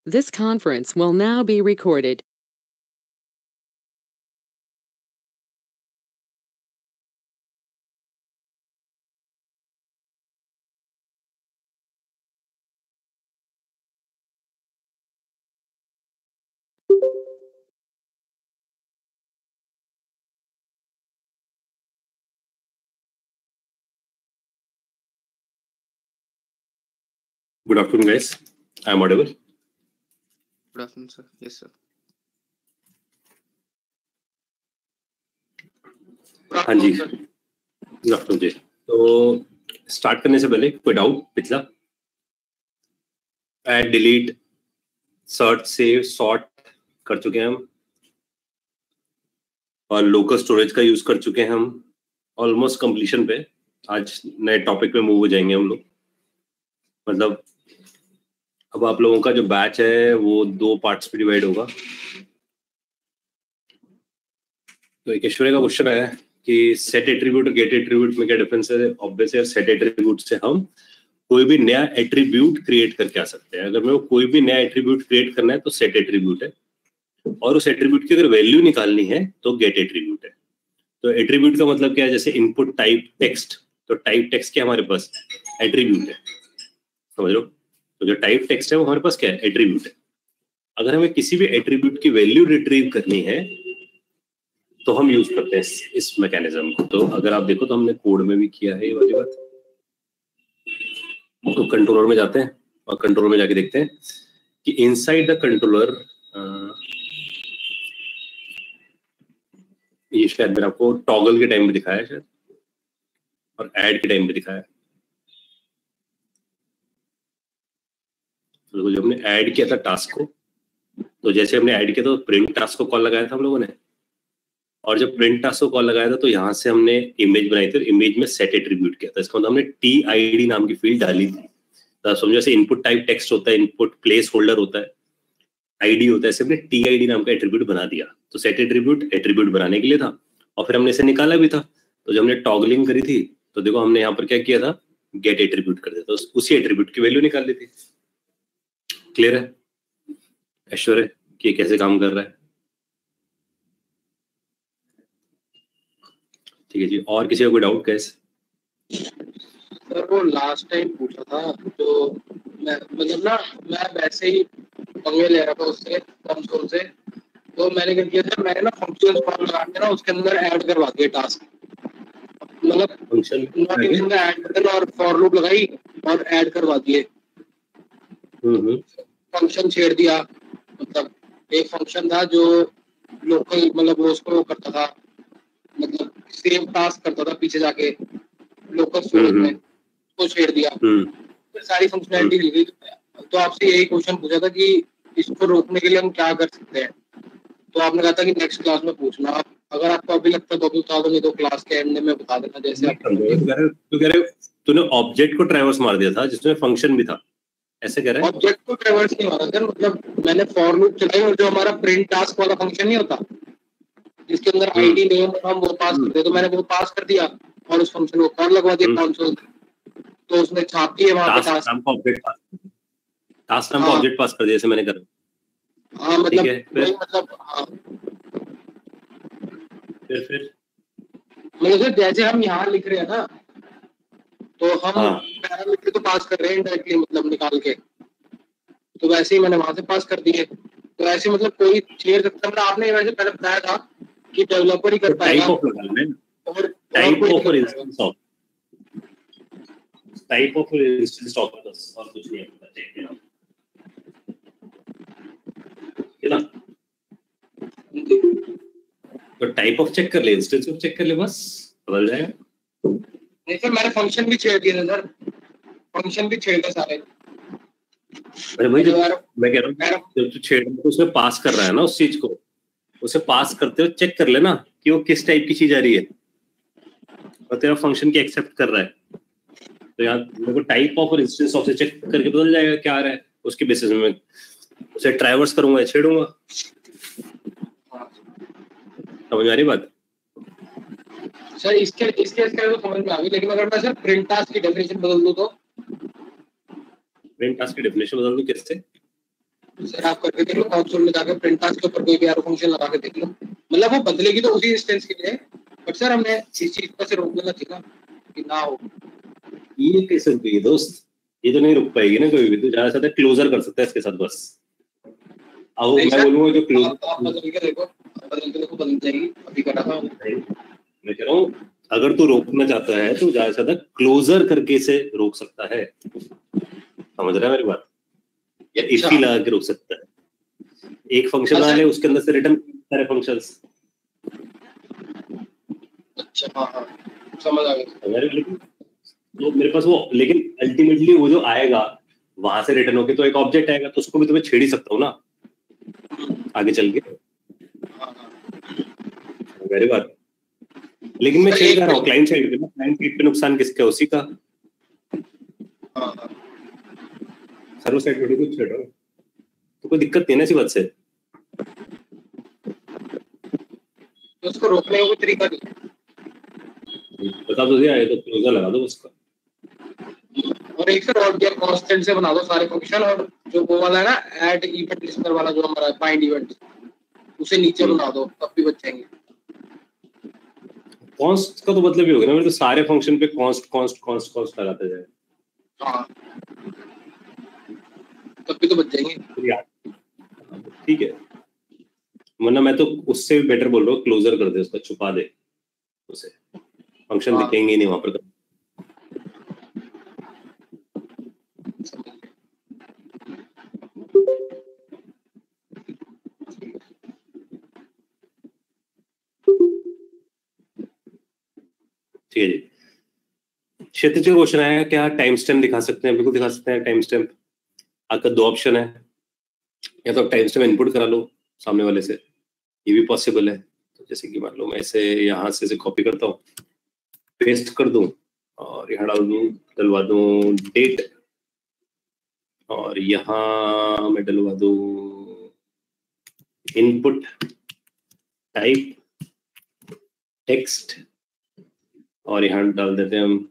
This conference will now be recorded. Good afternoon, guys. I'm audible. Good afternoon, sir. Yes, sir. हाँ जी, good afternoon जी। तो start करने से पहले कोई doubt पिछला? Add, delete, search, save, sort कर चुके हैं हम और लोकल स्टोरेज का यूज कर चुके हैं हम ऑलमोस्ट कंप्लीशन पे। आज नए टॉपिक पे मूव हो जाएंगे हम लोग। मतलब अब आप लोगों का जो बैच है वो 2 पार्ट्स पे डिवाइड होगा। तो एक ऐश्वर्य का क्वेश्चन है कि सेट एट्रीब्यूट और गेट एट्रीब्यूट में क्या डिफरेंस है? ऑब्वियस है, सेट एट्रीब्यूट से हम कोई भी नया एट्रीब्यूट क्रिएट करके आ सकते हैं। अगर मेरे को कोई भी नया एट्रीब्यूट क्रिएट करना है तो सेट एट्रीब्यूट है, और उस एट्रीब्यूट की अगर वैल्यू निकालनी है तो गेट एट्रीब्यूट है। तो एट्रीब्यूट का मतलब क्या है, जैसे इनपुट टाइप टेक्स्ट, तो टाइप टेक्स्ट क्या हमारे पास एट्रीब्यूट है, समझ लो। तो जो टाइप टेक्स्ट है वो हमारे पास क्या है, एट्रीब्यूट है। अगर हमें किसी भी एट्रीब्यूट की वैल्यू रिट्रीव करनी है तो हम यूज करते हैं इस मैकेनिज्म को। तो अगर आप देखो तो हमने कोड में भी किया है ये वाली बात। तो कंट्रोलर में जाते हैं और कंट्रोलर में जाके देखते हैं कि इनसाइड द कंट्रोलर, ये शायद मैंने आपको टॉगल के टाइम में दिखाया है शायद, और ऐड के टाइम में दिखाया है। तो जब हमने ऐड किया था टास्क को, तो जैसे हमने ऐड किया तो प्रिंट टास्क को कॉल लगाया था हम लोगों ने, और जब प्रिंट टास्क को कॉल लगाया था तो यहाँ से हमने इमेज बनाई थी और इमेज में सेट एट्रीब्यूट किया था। इसका मतलब हमने TID नाम की फील्ड डाली थी। तो समझो जैसे इनपुट टाइप टेक्स्ट होता है, इनपुट प्लेस होल्डर होता है, आईडी होता है, ऐसे हमने TID नाम का एट्रीब्यूट बना दिया। तो सेट एट्रीब्यूट बनाने के लिए था, और फिर हमने इसे निकाला भी था। तो जब हमने टॉगलिंग करी थी तो देखो हमने यहाँ पर क्या किया था, गेट एट्रीब्यूट कर दिया, तो उसी एट्रीब्यूट की वैल्यू निकाल ली थी। क्लियर है, ऐश्वर्य है कि कैसे काम कर रहा है? ठीक है जी, और किसी का कोई डाउट कैसे? सर वो लास्ट टाइम पूछा था तो मैं मतलब ना मैं वैसे ही पंगे ले रहा था उससे कंसोल से। तो मैंने क्या किया था, मैंने ना फंक्शंस कॉल लगा के ना उसके अंदर ऐड करवा दिया टास्क, मतलब फंक्शन में ऐड कर देना और फॉर लूप लगाई और ऐड करवा दिए। फंक्शन छेड़ दिया, मतलब एक फंक्शन था जो लोकल मतलब वो उसको करता था, मतलब सेम टास्क करता था पीछे जाके लोकल स्टोरेज में, उसको छेड़ दिया। फिर सारी फंक्शनैलिटी हिल गई। तो आपसे यही क्वेश्चन पूछा था कि इसको रोकने के लिए हम क्या कर सकते हैं, तो आपने कहा था कि नेक्स्ट क्लास में पूछना। आप अगर आपको अभी लगता है तो अभी बता दो, नहीं तो क्लास के एंड में बता देना। जैसे आप तो कह रहे तूने ऑब्जेक्ट को ट्रैवर्स मार दिया था जिसमें फंक्शन भी था, ऐसे कह रहे हैं? ऑब्जेक्ट को ट्रैवर्स नहीं मारा सर, मतलब मैंने फॉर लूप चलाई और जो हमारा प्रिंट टास्क वाला फंक्शन नहीं होता जिसके अंदर आईडी नेम हम वो पास करते, तो मैंने वो पास कर दिया और उस फंक्शन को कॉल लगवा दिया कंसोल, तो उसने छाप दिया वहां पे टास्क नाम का ऑब्जेक्ट पास कर दिया, जैसे मैंने करा। हाँ मतलब मतलब हाँ फिर मतलब जैसे हम यहाँ लिख रहे हैं ना, तो हम पैरामीटर तो पास कर रहे हैं डायरेक्टली, मतलब निकाल के, तो वैसे ही मैंने वहां से पास कर दिए। तो ऐसे मतलब कोई छेड़ सकता है। आपने वैसे पहले बताया था कि डेवलपर ही कर पाएगा। टाइप ऑफ इंस्टेंस ऑफ और कुछ नहीं है ना। तो टाइप ऑफ चेक कर ले, इंस्टेंस ऑफ चेक कर ले, बस बदल जाएगा। नहीं सर, मैंने फंक्शन भी छेड़ दिए सर, फंक्शन भी छेड़ दिए सारे। अरे भाई मैं कह रहा हूँ जब तू छेड़ तो उसमें पास कर रहा है ना उस चीज को, उसे पास करते हो चेक कर लेना कि वो किस टाइप की चीज आ रही है और तेरा फंक्शन की एक्सेप्ट कर रहा है। तो यहाँ मेरे को टाइप ऑफ और इंस्टेंस ऑफ से चेक करके बदल जाएगा क्या आ रहा है, उसके बेसिस में उसे ट्रैवर्स करूंगा या छेड़ूंगा। समझ आ रही बात? सर इसके तो समझ में आ गई, लेकिन अगर मैं सर प्रिंट टास्क की डेफिनेशन बदल दूं तो? प्रिंट टास्क की डेफिनेशन बदल दूं कैसे? सर आप करके देख लो, कंसोल में जाकर प्रिंट टास्क के ऊपर कोई भी एरो फंक्शन लगा के देख लो, मतलब वो बदलेगी तो उसी इंस्टेंस के लिए। बट सर हमने इस चीज को से रोक देना चाहिए ना कि ना हो। ये कैसे रुकेगी दोस्त, ये तो नहीं रुक पाएगी ना कभी भी। तो ज्यादा से ज्यादा क्लोजर कर सकता है इसके साथ बस। अब मैं बोलूंगा जो क्लोजर आप बदल के देखो, बदल जाएगी। अभी करा था मैं कह रहा हूँ अगर तू रोकना चाहता है तो ज्यादा से ज्यादा क्लोजर करके इसे रोक सकता है। समझ रहा है मेरी बात? या इफी लगा के रोक सकता है। एक फंक्शन आ ले उसके अंदर से रिटर्न सारे फंक्शंस। अच्छा हाँ समझ आ गया। तो मेरे पास वो, लेकिन अल्टीमेटली वो जो आएगा वहां से रिटर्न होके तो एक ऑब्जेक्ट आएगा, तो उसको भी तो मैं छेड़ ही सकता हूँ ना आगे चल के। मेरी बात, लेकिन मैं छेड़ रहा हूँ क्लाइंट साइड पे। क्लाइंट साइड पे नुकसान किसका, उसी का। सर्वर साइड पे कुछ छेड़ रहा हूँ तो कोई दिक्कत नहीं है ना इसी बात से। तो उसको रोकने का कोई तरीका नहीं बता दो, दिया है तो क्लोजर लगा दो उसका। और एक फिर और कांस्टेंट से बना दो सारे फंक्शन, और जो वो वाला है ना ऐड इवेंट लिस्टर वाला जो हमारा बाइंड इवेंट, उसे नीचे बना दो, तब भी बच जाएंगे। कॉन्स्ट का तो मतलब ही होगा ना, मेरे तो सारे फंक्शन पे कॉन्स्ट कॉन्स्ट कॉन्स्ट कॉन्स्ट लगाते जाए। हाँ तब भी तो बच जाएंगे। ठीक है, वरना मैं तो उससे भी बेटर बोल रहा हूँ क्लोजर कर दे, उसका छुपा दे, उसे फंक्शन दिखेंगे नहीं वहां पर। ठीक है जी, क्षेत्र का क्वेश्चन आया, क्या टाइम स्टैम्प दिखा सकते हैं? बिल्कुल दिखा सकते हैं टाइम स्टैम्प। आपका दो ऑप्शन है, या तो टाइम स्टैम्प इनपुट करा लो सामने वाले से, ये भी पॉसिबल है। तो जैसे कि मान लो मैं इसे यहाँ से कॉपी करता हूँ, पेस्ट कर दूं और यहाँ डाल दूं, डलवा दूं डेट, और यहाँ मैं डलवा दूं इनपुट टाइप टेक्स्ट, और यहाँ डाल देते हैं हम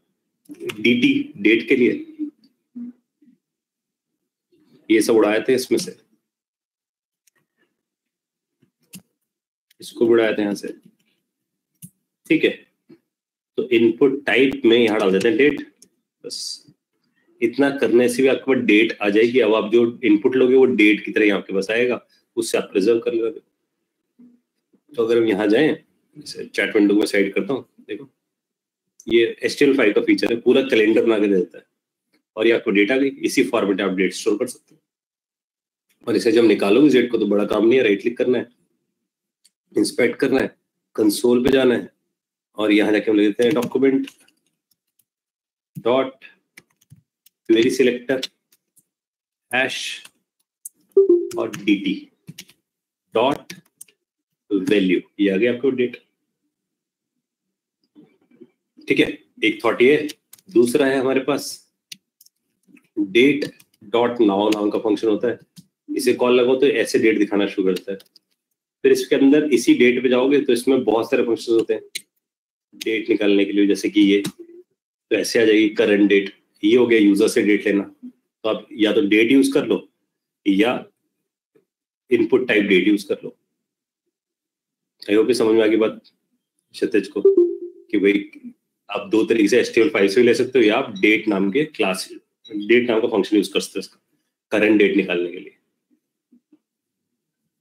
dt डेट के लिए। ये सब उड़ाए थे इसमें से, इसको उड़ाए थे यहाँ से। ठीक है, तो इनपुट टाइप में यहाँ डाल देते हैं डेट। बस इतना करने से भी आपके पास डेट आ जाएगी। अब आप जो इनपुट लोगे वो डेट की तरह आपके पास आएगा, उससे आप रिजर्व कर लोगे। तो अगर हम यहाँ जाएं, जैसे चैट विंडो में साइड करता हूँ, देखो ये HTML फाइल का फीचर है, पूरा कैलेंडर बना के दे देता है, और ये आपको डेट आ गई। इसी फॉर्मेट में आप डेट स्टोर कर सकते हो। और इसे जब निकालोगे जेड को, तो बड़ा काम नहीं है, राइट क्लिक करना है, इंस्पेक्ट करना है, कंसोल पे जाना है, और यहाँ जाके हम ले देते हैं document dot query selector hash और dt डॉट वैल्यू, ये आ गया आपको डेट। ठीक है, एक थॉट ये। दूसरा है हमारे पास डेट डॉट नाउ, नाउ का फंक्शन होता है, इसे कॉल लगाओ तो ऐसे डेट दिखाना शुरू करता है। फिर इसके अंदर इसी डेट पे जाओगे तो इसमें बहुत सारे फंक्शन होते हैं डेट निकालने के लिए, जैसे कि ये, तो ऐसे आ जाएगी करंट डेट। ये हो गया यूजर से डेट लेना, तो आप या तो डेट यूज कर लो या इनपुट टाइप डेट यूज कर लो। आई होप समझ में आ गई बात क्षितिज को, कि भाई आप दो तरीके से HTML फाइल से ले सकते हो, या आप डेट नाम के क्लास, डेट नाम का फंक्शन यूज कर सकते हो करंट डेट निकालने के लिए।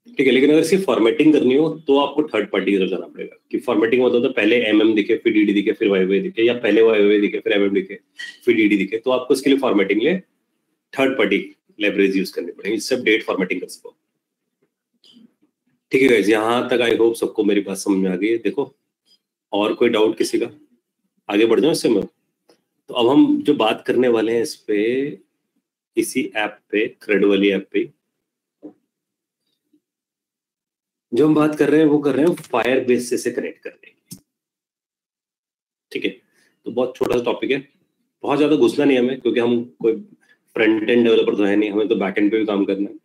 ठीक है, लेकिन अगर सिर्फ फॉर्मेटिंग करनी हो तो आपको थर्ड पार्टी की तरफ जाना पड़ेगा। कि फॉर्मेटिंग मतलब तो पहले दिखे, फिर dd दिखे, फिर yy दिखे, या पहले yy दिखे, फिर दिखे, फिर dd दिखे, तो आपको इसके लिए फॉर्मेटिंग लिए थर्ड पार्टी लाइब्रेरीज यूज करनी पड़ेगी, जिससे डेट फॉर्मेटिंग कर सको। ठीक है गाइस, यहाँ तक आई होप सबको मेरी बात समझ में आ गई है। देखो, और कोई डाउट किसी का? आगे बढ़ जाओ इससे मैं। तो अब हम जो बात करने वाले हैं इस पे, इसी ऐप पे, क्रेड वाली ऐप पे जो हम बात कर रहे हैं, वो कर रहे हैं फायरबेस से कनेक्ट करने की। ठीक है, तो बहुत छोटा सा टॉपिक है, बहुत ज्यादा घुसना नहीं हमें, क्योंकि हम कोई फ्रंट एंड डेवलपर तो है नहीं, हमें तो बैक एंड पे भी काम करना है।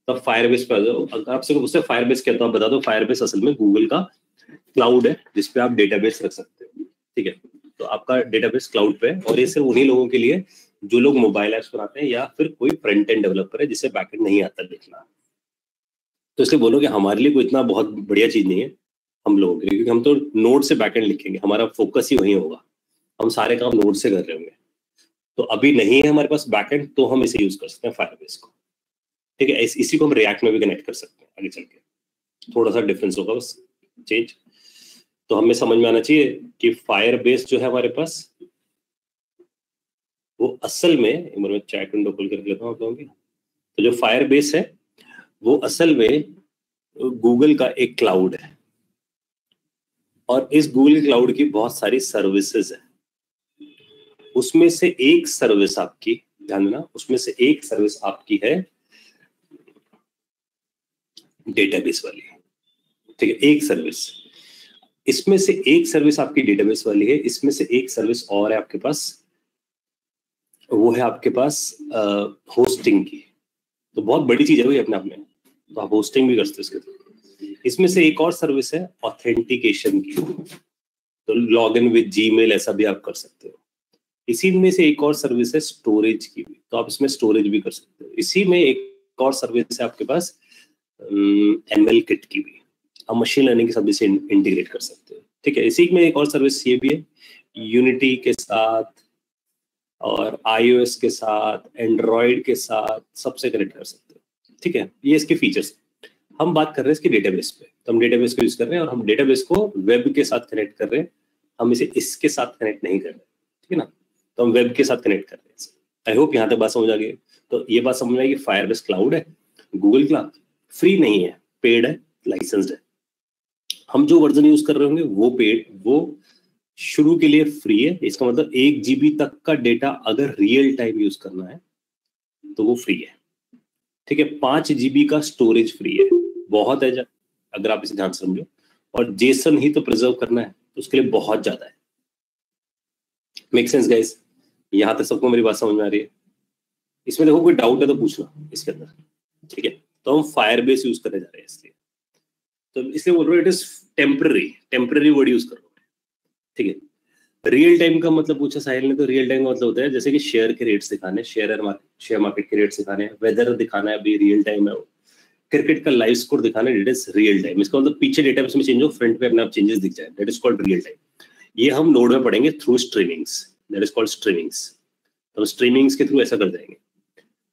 तो फायरबेस पे आ जाओ। अगर आपसे पूछते हैं फायरबेस क्या, तो आप बता दो फायरबेस असल में गूगल का क्लाउड है, जिसपे आप डेटाबेस रख सकते हो। ठीक है, तो आपका डेटाबेस क्लाउड पे है, और ये सिर्फ उन्हीं लोगों के लिए जो लोग मोबाइल ऐप्स बनाते हैं, या फिर कोई फ्रंट एंड डेवलपर है जिसे बैक एंड नहीं आता देखना। तो इसलिए बोलो कि हमारे लिए कोई इतना बहुत बढ़िया चीज नहीं है हम लोगों के लिए, क्योंकि हम तो नोड से बैकएंड लिखेंगे, हमारा फोकस ही वहीं होगा, हम सारे काम नोड से कर रहे होंगे। तो अभी नहीं है हमारे पास बैकएंड, तो हम इसे यूज कर सकते हैं फायरबेस को। ठीक है, इसी को हम रिएक्ट में भी कनेक्ट कर सकते हैं आगे चल के, थोड़ा सा डिफरेंस होगा बस चेंज। तो हमें समझ में आना चाहिए कि फायरबेस जो है हमारे पास, वो असल में, एक बार मैं चैट विंडो खोल कर लेता हूँ। तो जो फायरबेस है वो असल में गूगल का एक क्लाउड है, और इस गूगल क्लाउड की बहुत सारी सर्विसेज है। उसमें से एक सर्विस आपकी, ध्यान देना, उसमें से एक सर्विस आपकी है डेटाबेस वाली। ठीक है, एक सर्विस, इसमें से एक सर्विस आपकी डेटाबेस वाली है। इसमें से एक सर्विस और है आपके पास, वो है आपके पास होस्टिंग की। तो बहुत बड़ी चीज है भाई अपने आप में, तो आप होस्टिंग भी कर सकते हो इसके। इसमें से एक और सर्विस है ऑथेंटिकेशन की, तो लॉग इन विद जीमेल, ऐसा भी आप कर सकते हो। इसी में से एक और सर्विस है स्टोरेज की भी, तो आप इसमें स्टोरेज भी कर सकते हो। इसी में एक और सर्विस है आपके पास ML किट की भी, आप मशीन लर्निंग के साथ इसे इंटीग्रेट कर सकते हो। ठीक है, इसी में एक और सर्विस ये भी है, यूनिटी के साथ और iOS के साथ, एंड्रॉइड के साथ, सबसे कनेक्ट कर सकते हो। ठीक है, ये इसके फीचर्स। हम बात कर रहे हैं इसके डेटाबेस पे, तो हम डेटाबेस को यूज कर रहे हैं और हम डेटाबेस को वेब के साथ कनेक्ट कर रहे हैं, हम इसे इसके साथ कनेक्ट नहीं कर रहे। ठीक है ना, तो हम वेब के साथ कनेक्ट कर रहे हैं। आई होप यहाँ तक बात समझ आ गई। तो ये बात समझ में आई कि फायरबेस क्लाउड है, गूगल क्लाउड फ्री नहीं है, पेड है, लाइसेंस्ड है। हम जो वर्जन यूज कर रहे होंगे वो पेड, वो शुरू के लिए फ्री है। इसका मतलब 1 GB तक का डेटा अगर रियल टाइम यूज करना है तो वो फ्री है। ठीक है, 5 GB का स्टोरेज फ्री है, बहुत है अगर आप इसे ध्यान से समझो। और जेसन ही तो प्रिजर्व करना है तो उसके लिए बहुत ज्यादा है। Make sense guys? यहाँ तक सबको मेरी बात समझ में आ रही है? इसमें देखो कोई डाउट है तो पूछना इसके अंदर। ठीक है, तो हम फायरबेस यूज करने जा रहे हैं, इसलिए तो इसलिए बोल रहा हूँ it is temporary word use कर रहा हूँ। ठीक है, रियल टाइम का मतलब पूछा साहिल ने, तो रियल टाइम का मतलब होता है जैसे कि शेयर के रेट्स दिखाने, शेयर मार्केट के रेट्स दिखाने, वेदर दिखाना है, अभी रियल टाइम है वो। क्रिकेट का लाइव स्कोर दिखाना है, इट इज रियल टाइम। इसका मतलब पीछे डेटाबेस में चेंज हो, फ्रंट पे अपने आप चेंजेस दिख जाए, that is called real time. ये हम नोड में पढ़ेंगे through streamings, that is called streamings. तो स्ट्रीमिंग्स के थ्रू ऐसा कर जाएंगे,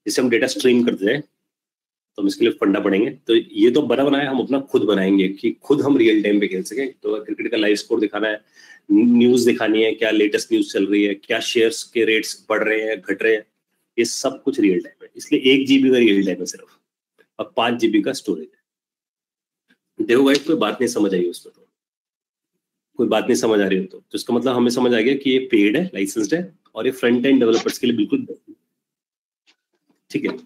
जिससे हम डेटा स्ट्रीम करते हैं, तो हम इसके लिए फंडा पढ़ेंगे। तो ये तो बना बनाया, हम अपना खुद बनाएंगे कि खुद हम रियल टाइम पे खेल सके। तो क्रिकेट का लाइव स्कोर दिखाना है, न्यूज दिखानी है, क्या लेटेस्ट न्यूज चल रही है, क्या शेयर्स के रेट्स बढ़ रहे हैं, घट रहे हैं, ये सब कुछ रियल टाइम है। इसलिए 1 GB का रियल टाइम है सिर्फ, और 5 GB का स्टोरेज है। देखो भाई, कोई बात नहीं समझ आई उसमें, तो कोई बात नहीं समझ आ रही हो तो इसका मतलब हमें समझ आ गया कि ये पेड है, लाइसेंस्ड है, और ये फ्रंट एंड डेवलपर्स के लिए बिल्कुल। ठीक है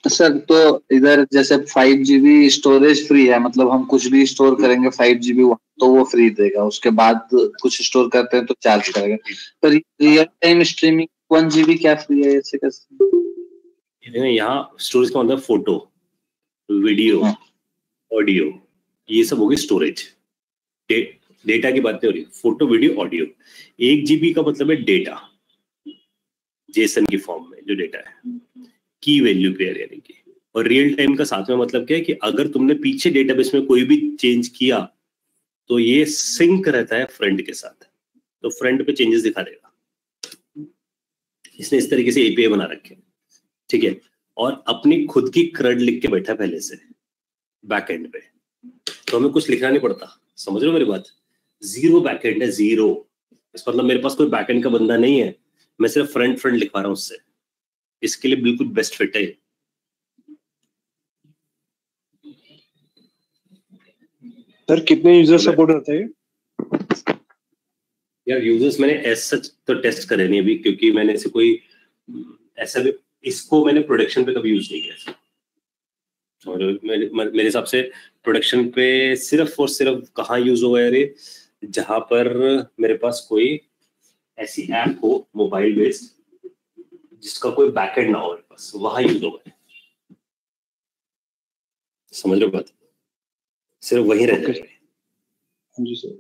सर, तो इधर जैसे 5 GB स्टोरेज फ्री है, मतलब हम कुछ भी स्टोर करेंगे 5 GB तो वो फ्री देगा, उसके बाद कुछ स्टोर करते हैं तो चार्ज करेगा। पर रियल टाइम स्ट्रीमिंग 1 GB क्या फ्री है, ऐसे कैसे? यहाँ स्टोरेज का मतलब फोटो, वीडियो, ऑडियो, ये सब होगी स्टोरेज। डेटा की बात नहीं हो रही, फोटो, वीडियो, ऑडियो। 1 GB का मतलब है डेटा, जेसन की फॉर्म में जो डेटा है, की वैल्यू पेयर यानी कि। और रियल टाइम का साथ में मतलब क्या है कि अगर तुमने पीछे डेटाबेस में कोई भी चेंज किया तो ये सिंक रहता है फ्रंट के साथ, तो फ्रंट पे चेंजेस दिखा देगा। इसने इस तरीके से एपीआई बना रखे। ठीक है, और अपनी खुद की क्रड लिख के बैठा पहले से बैक एंड पे, तो हमें कुछ लिखना नहीं पड़ता। समझ रहे हो मेरी बात? जीरो बैक एंड है, जीरो। इस मतलब मेरे पास कोई बैक एंड का बंदा नहीं है, मैं सिर्फ फ्रंट लिखवा रहा हूँ उससे। इसके लिए बिल्कुल बेस्ट फिट है। सर कितने यूजर सपोर्ट होता है? यार यूजर्स मैंने ऐसा तो टेस्ट करे नहीं अभी, क्योंकि मैंने इसे कोई ऐसा भी, इसको मैंने प्रोडक्शन पे कभी यूज नहीं किया। और मेरे हिसाब से प्रोडक्शन पे सिर्फ और सिर्फ कहाँ यूज होगा यार, जहां पर मेरे पास कोई ऐसी ऐप हो मोबाइल बेस्ड जिसका कोई बैकएंड ना हो मेरे पास, वहां यूज होगा। समझ रहे हो बात? सिर्फ वही रह जाएगा। जी सर।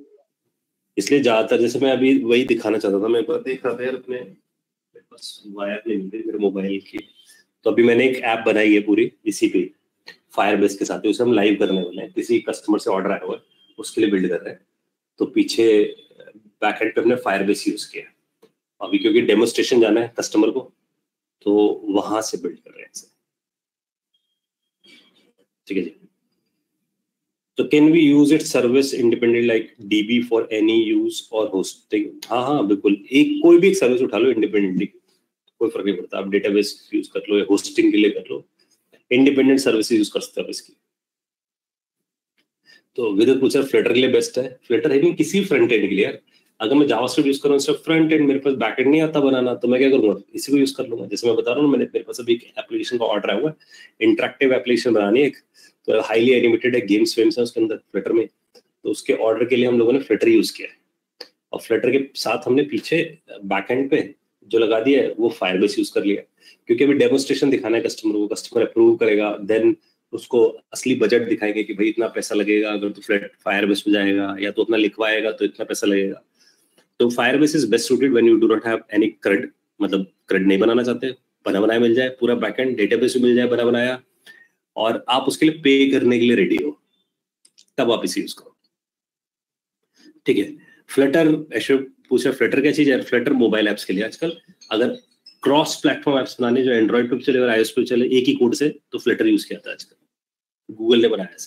इसलिए ज्यादातर, जैसे मैं अभी वही दिखाना चाहता था, मैं एक बार देख रहा था यार अपने, मेरे पास वायर नहीं मिलती मेरे मोबाइल की, तो अभी मैंने एक ऐप बनाई है पूरी इसी पे, फायरबेस के साथ। उसे हम लाइव करने वाले हैं, किसी कस्टमर से ऑर्डर आया हुआ है उसके लिए बिल्ड कर रहे हैं। तो पीछे बैकएंड पे हमने फायरबेस यूज किया अभी, क्योंकि डेमोस्ट्रेशन जाना है कस्टमर को, तो वहां से बिल्ड कर रहे हैं। ठीक है जी। तो can we use it service independent like DB for any use और होस्टिंग? हाँ बिल्कुल, कोई भी एक सर्विस उठा लो इंडिपेंडेंटली, कोई फर्क नहीं पड़ता। आप डेटाबेस यूज कर लो या होस्टिंग के लिए कर लो, इंडिपेंडेंट सर्विस यूज कर सकते हो इसकी। तो विद पूछा फ्लटर के लिए बेस्ट है, फ्लटर है नहीं किसी फ्रंट एंड के लिए यार। अगर मैं जावास्क्रिप्ट यूज करूँ सिर्फ फ्रंट एंड, मेरे पास बैक एंड नहीं आता बनाना, तो मैं क्या करूंगा, इसी को यूज कर लूंगा। जैसे मैं बता रहा हूँ, मेरे पास अभी एक एप्लीकेशन का ऑर्डर आया हुआ है, इंटरेक्टिव एप्लीकेशन बनानी है एक, तो हाईली एनिमेटेड है, गेम्स वेम्स है उसके अंदर फ्लटर में। तो उसके ऑर्डर के लिए हम लोगों ने फ्लटर यूज किया है, और फ्लटर के साथ हमने पीछे बैकएंड पे जो लगा दिया है वो फायरबेस यूज कर लिया, क्योंकि अभी डेमोस्ट्रेशन दिखाना है कस्टमर को, कस्टमर अप्रूव करेगा, देन उसको असली बजट दिखाएंगे कि भाई इतना पैसा लगेगा अगर तो फायरबेस में जाएगा, या तो अपना लिखवाएगा तो इतना पैसा लगेगा। तो Firebase is best suited when you do not have any CRUD, मतलब CRUD नहीं बनाना चाहते, बना बनाया मिल जाए, पूरा बैकएंड डेटाबेस भी मिल जाए बना बनाया, और आप उसके लिए पे करने के लिए रेडी हो, तब आप इसे यूज करो। ठीक है। फ्लटर, ऐसे पूछा फ्लटर क्या चीज है? फ्लटर मोबाइल एप्स के लिए आजकल, अगर क्रॉस प्लेटफॉर्म एप्स बनाने जो एंड्रॉइड पे चले और iOS पे चले एक ही कोड से, तो फ्लटर यूज किया था आजकल, गूगल ने बनाया है।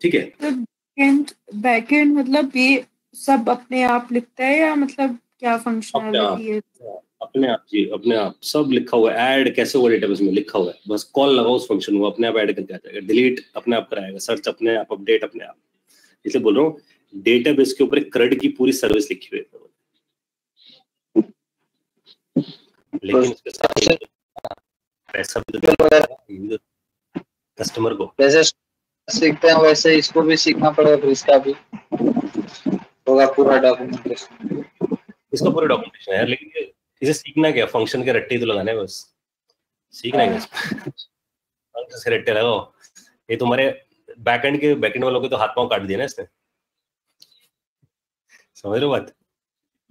ठीक है। तो बैकएंड मतलब ये सब अपने आप लिखता है या मतलब क्या फंक्शनैलिटी है? अपने आप जी, अपने आप सब लिखा हुआ है। ऐड कैसे हुआ डेटाबेस में लिखा हुआ है, बस कॉल लगाओ उस फंक्शन को, अपने आप ऐड करके आ जाएगा, डिलीट अपने आप कराएगा, सर्च अपने आप, अपडेट अपने आप। इसलिए बोल रहा हूँ डेटाबेस के ऊपर एक CRUD की पूरी सर्विस लिखी हुई है, लेकिन उसके साथ पैसा भी कस्टमर को जैसे सीखते हैं वैसे इसको भी सीखना पड़ेगा, फिर इसका भी होगा पूरा डॉक्यूमेंटेशन। इसका पूरा डॉक्यूमेंटेशन है यार, लेकिन इसे सीखना क्या, फंक्शन के रट्टे तो लगाने हैं बस, सीखना है फंक्शन से रट्टे लगाओ। ये तुम्हारे बैकएंड वालों के तो हाथ पांव काट दिया ना इसने, समझ रहे हो बात?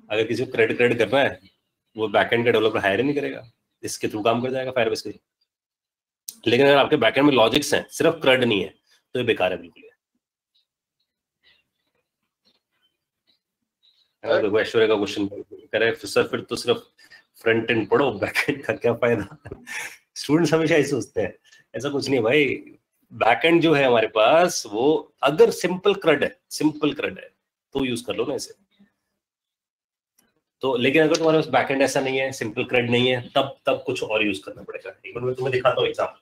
अगर किसी को क्रेडिट करना है, वो बैकएंड का डेवलपर हायर ही नहीं करेगा, इसके थ्रू काम कर जाएगा फायरबेस के। लेकिन अगर आपके बैकएंड में लॉजिक्स हैं, सिर्फ CRUD नहीं है, तो ये बेकार है बिल्कुल। देखो ऐश्वर्या का क्वेश्चन करे सर, फिर तो सिर्फ फ्रंट एंड पढ़ो, बैकएंड का क्या फायदा? स्टूडेंट्स हमेशा ऐसे सोचते हैं, ऐसा कुछ नहीं भाई। बैकएंड जो है हमारे पास, वो अगर सिंपल CRUD है तो यूज कर लो ना इसे। तो लेकिन अगर तुम्हारे पास बैकएंड ऐसा नहीं है, सिंपल CRUD नहीं है, तब कुछ और यूज करना पड़ेगा। एक बार मैं तुम्हें दिखाता हूँ एग्जांपल।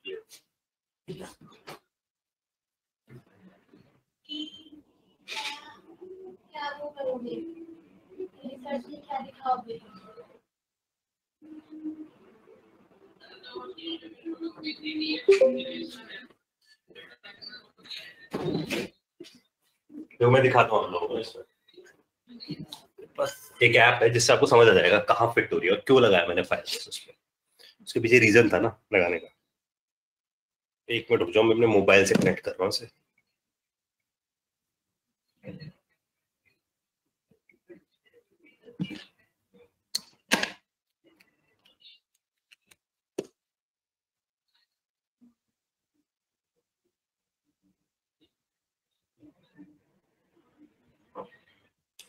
तो मैं दिखाता हूँ आप लोगों को इसमें। बस एक ऐप है जिससे आपको समझ आ जाएगा कहाँ फिट हो रही है और क्यों लगाया मैंने फाइल उस पर। उसके पीछे रीजन था ना लगाने का। एक मिनट रुक जाओ, मैं अपने मोबाइल से कनेक्ट कर रहा हूँ इसे।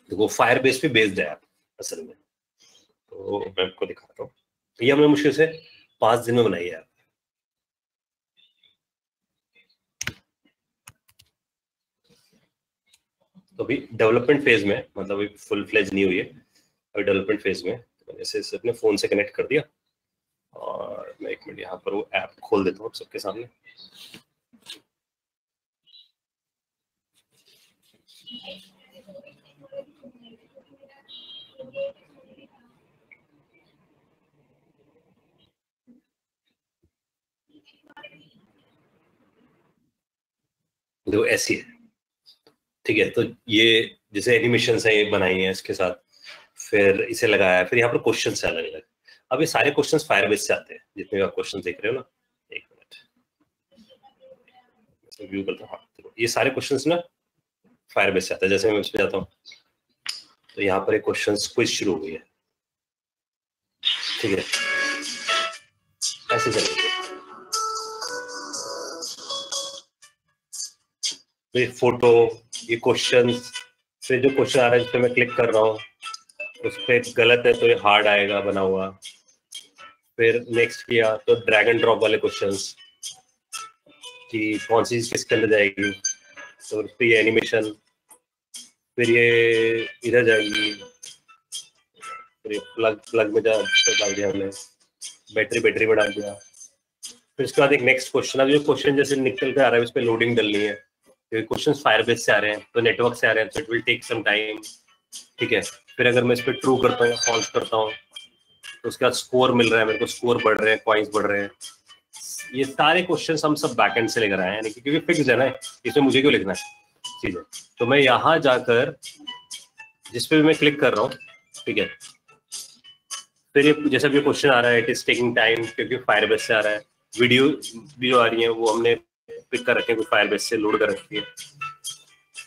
देखो फायरबेस पे बेस्ड है ऐप असल में, तो मैं आपको दिखाता हूँ। ये हमने मुश्किल से 5 दिन में बनाई है ऐप। तो अभी डेवलपमेंट फेज में, मतलब अभी फुल फ्लेज नहीं हुई है, अभी डेवलपमेंट फेज में। तो मैंने इसे अपने फोन से कनेक्ट कर दिया और मैं एक मिनट यहाँ पर वो ऐप खोल देता हूँ सबके सामने। देखो ऐसी है, ठीक है। तो ये जैसे एनिमेशन है ये बनाई है इसके साथ, फिर इसे लगाया है, फिर यहाँ पर क्वेश्चन है अलग अलग। अब ये सारे क्वेश्चन फायरबेस से आते हैं, जितने भी आप क्वेश्चन देख रहे हो ना। एक मिनट व्यू करता हूँ। हाँ, ये सारे क्वेश्चन ना फायरबेस से आते हैं। जैसे मैं इस पे जाता हूँ तो यहाँ पर एक क्वेश्चन क्विज शुरू हो गई है, ठीक है। ऐसे चलेंगे, ये फोटो, ये क्वेश्चन, फिर जो क्वेश्चन आ रहा है जिस पे मैं क्लिक कर रहा हूँ उस पर गलत है तो ये हार्ड आएगा बना हुआ। फिर नेक्स्ट किया तो ड्रैग एंड ड्रॉप वाले क्वेश्चंस कि कौन सी चीज किसके अंदर जाएगी, तो उस पर ये एनिमेशन, फिर ये इधर जाएगी, फिर प्लग में डाल दिया हमने, बैटरी में डाल दिया। फिर उसके बाद एक नेक्स्ट क्वेश्चन, अब ये क्वेश्चन जैसे निकल के आ रहा है उस पर लोडिंग डलनी है। क्वेश्चन फायरबेस से आ रहे हैं तो नेटवर्क से आ रहे हैं, तो it will take some time, ठीक है। फिर अगर मैं इस पर ट्रू करता हूँ या फॉल्स करता हूँ तो उसके बाद स्कोर मिल रहा है मेरे को, स्कोर बढ़ रहे हैं, पॉइंट्स बढ़ रहे हैं। ये सारे क्वेश्चंस हम सब बैकएंड से लेकर आए हैं, यानी कि क्योंकि फिक्स है ना, इसमें मुझे क्यों लिखना है चीजें। तो मैं यहाँ जाकर जिस पे भी मैं क्लिक कर रहा हूँ, ठीक है, फिर ये जैसा भी क्वेश्चन आ रहा है इट इज टेकिंग टाइम क्योंकि फायरबेस से आ रहा है। वीडियो आ रही है वो हमने पिक कर रखे हैं, फायरबेस से लोड कर रखी है।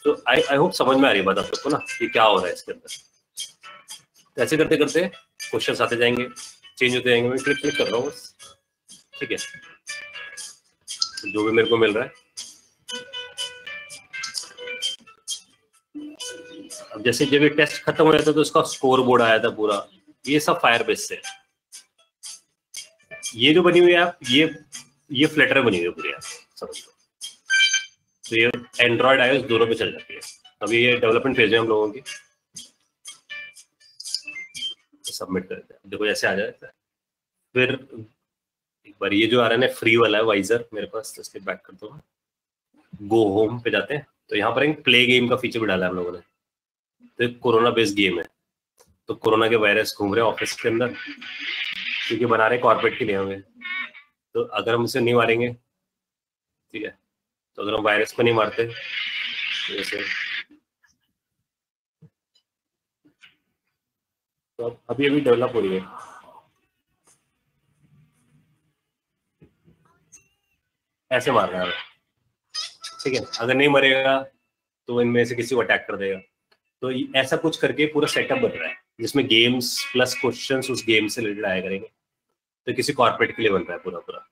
तो आई होप समझ में आ रही है बात आप सबको ना कि क्या हो रहा है इसके अंदर। ऐसे करते करते क्वेश्चंस आते जाएंगे, चेंज होते जाएंगे। मैं क्लिक क्लिक कर रहा हूँ बस, ठीक है, जो भी मेरे को मिल रहा है। अब जैसे जब ये टेस्ट खत्म हो जाता तो उसका स्कोर बोर्ड आया था पूरा, ये सब फायरबेस से। ये जो बनी हुई है आप, ये फ्लटर बनी हुई है पूरी, आप समझ लो। तो ये एंड्रॉइड आईओएस दोनों पे चल जाती है। अभी ये डेवलपमेंट फेज में हम लोगों की। सबमिट कर देते हैं, देखो ऐसे आ जाता है। फिर एक बार ये जो आ रहा है ना फ्री वाला है वाइजर मेरे पास, तो इसके बैक करता हूँ, गो होम पे जाते हैं। तो यहाँ पर एक प्ले गेम का फीचर भी डाला है हम लोगों ने। तो एक कोरोना बेस्ड गेम है, तो कोरोना के वायरस घूम रहे हैं ऑफिस के अंदर, क्योंकि बना रहे कॉर्पोरेट के लिए हमें। तो अगर हम इसे नहीं मारेंगे, ठीक है, तो अगर हम वायरस को नहीं मारते तो जैसे तो अभी डेवलप हो रही है। ऐसे मारना है, ठीक है। अगर नहीं मरेगा तो इनमें से किसी को अटैक कर देगा। तो ऐसा कुछ करके पूरा सेटअप बन रहा है, जिसमें गेम्स प्लस क्वेश्चंस उस गेम से रिलेटेड आया करेंगे। तो किसी कॉर्पोरेट के लिए बन रहा है पूरा पूरा,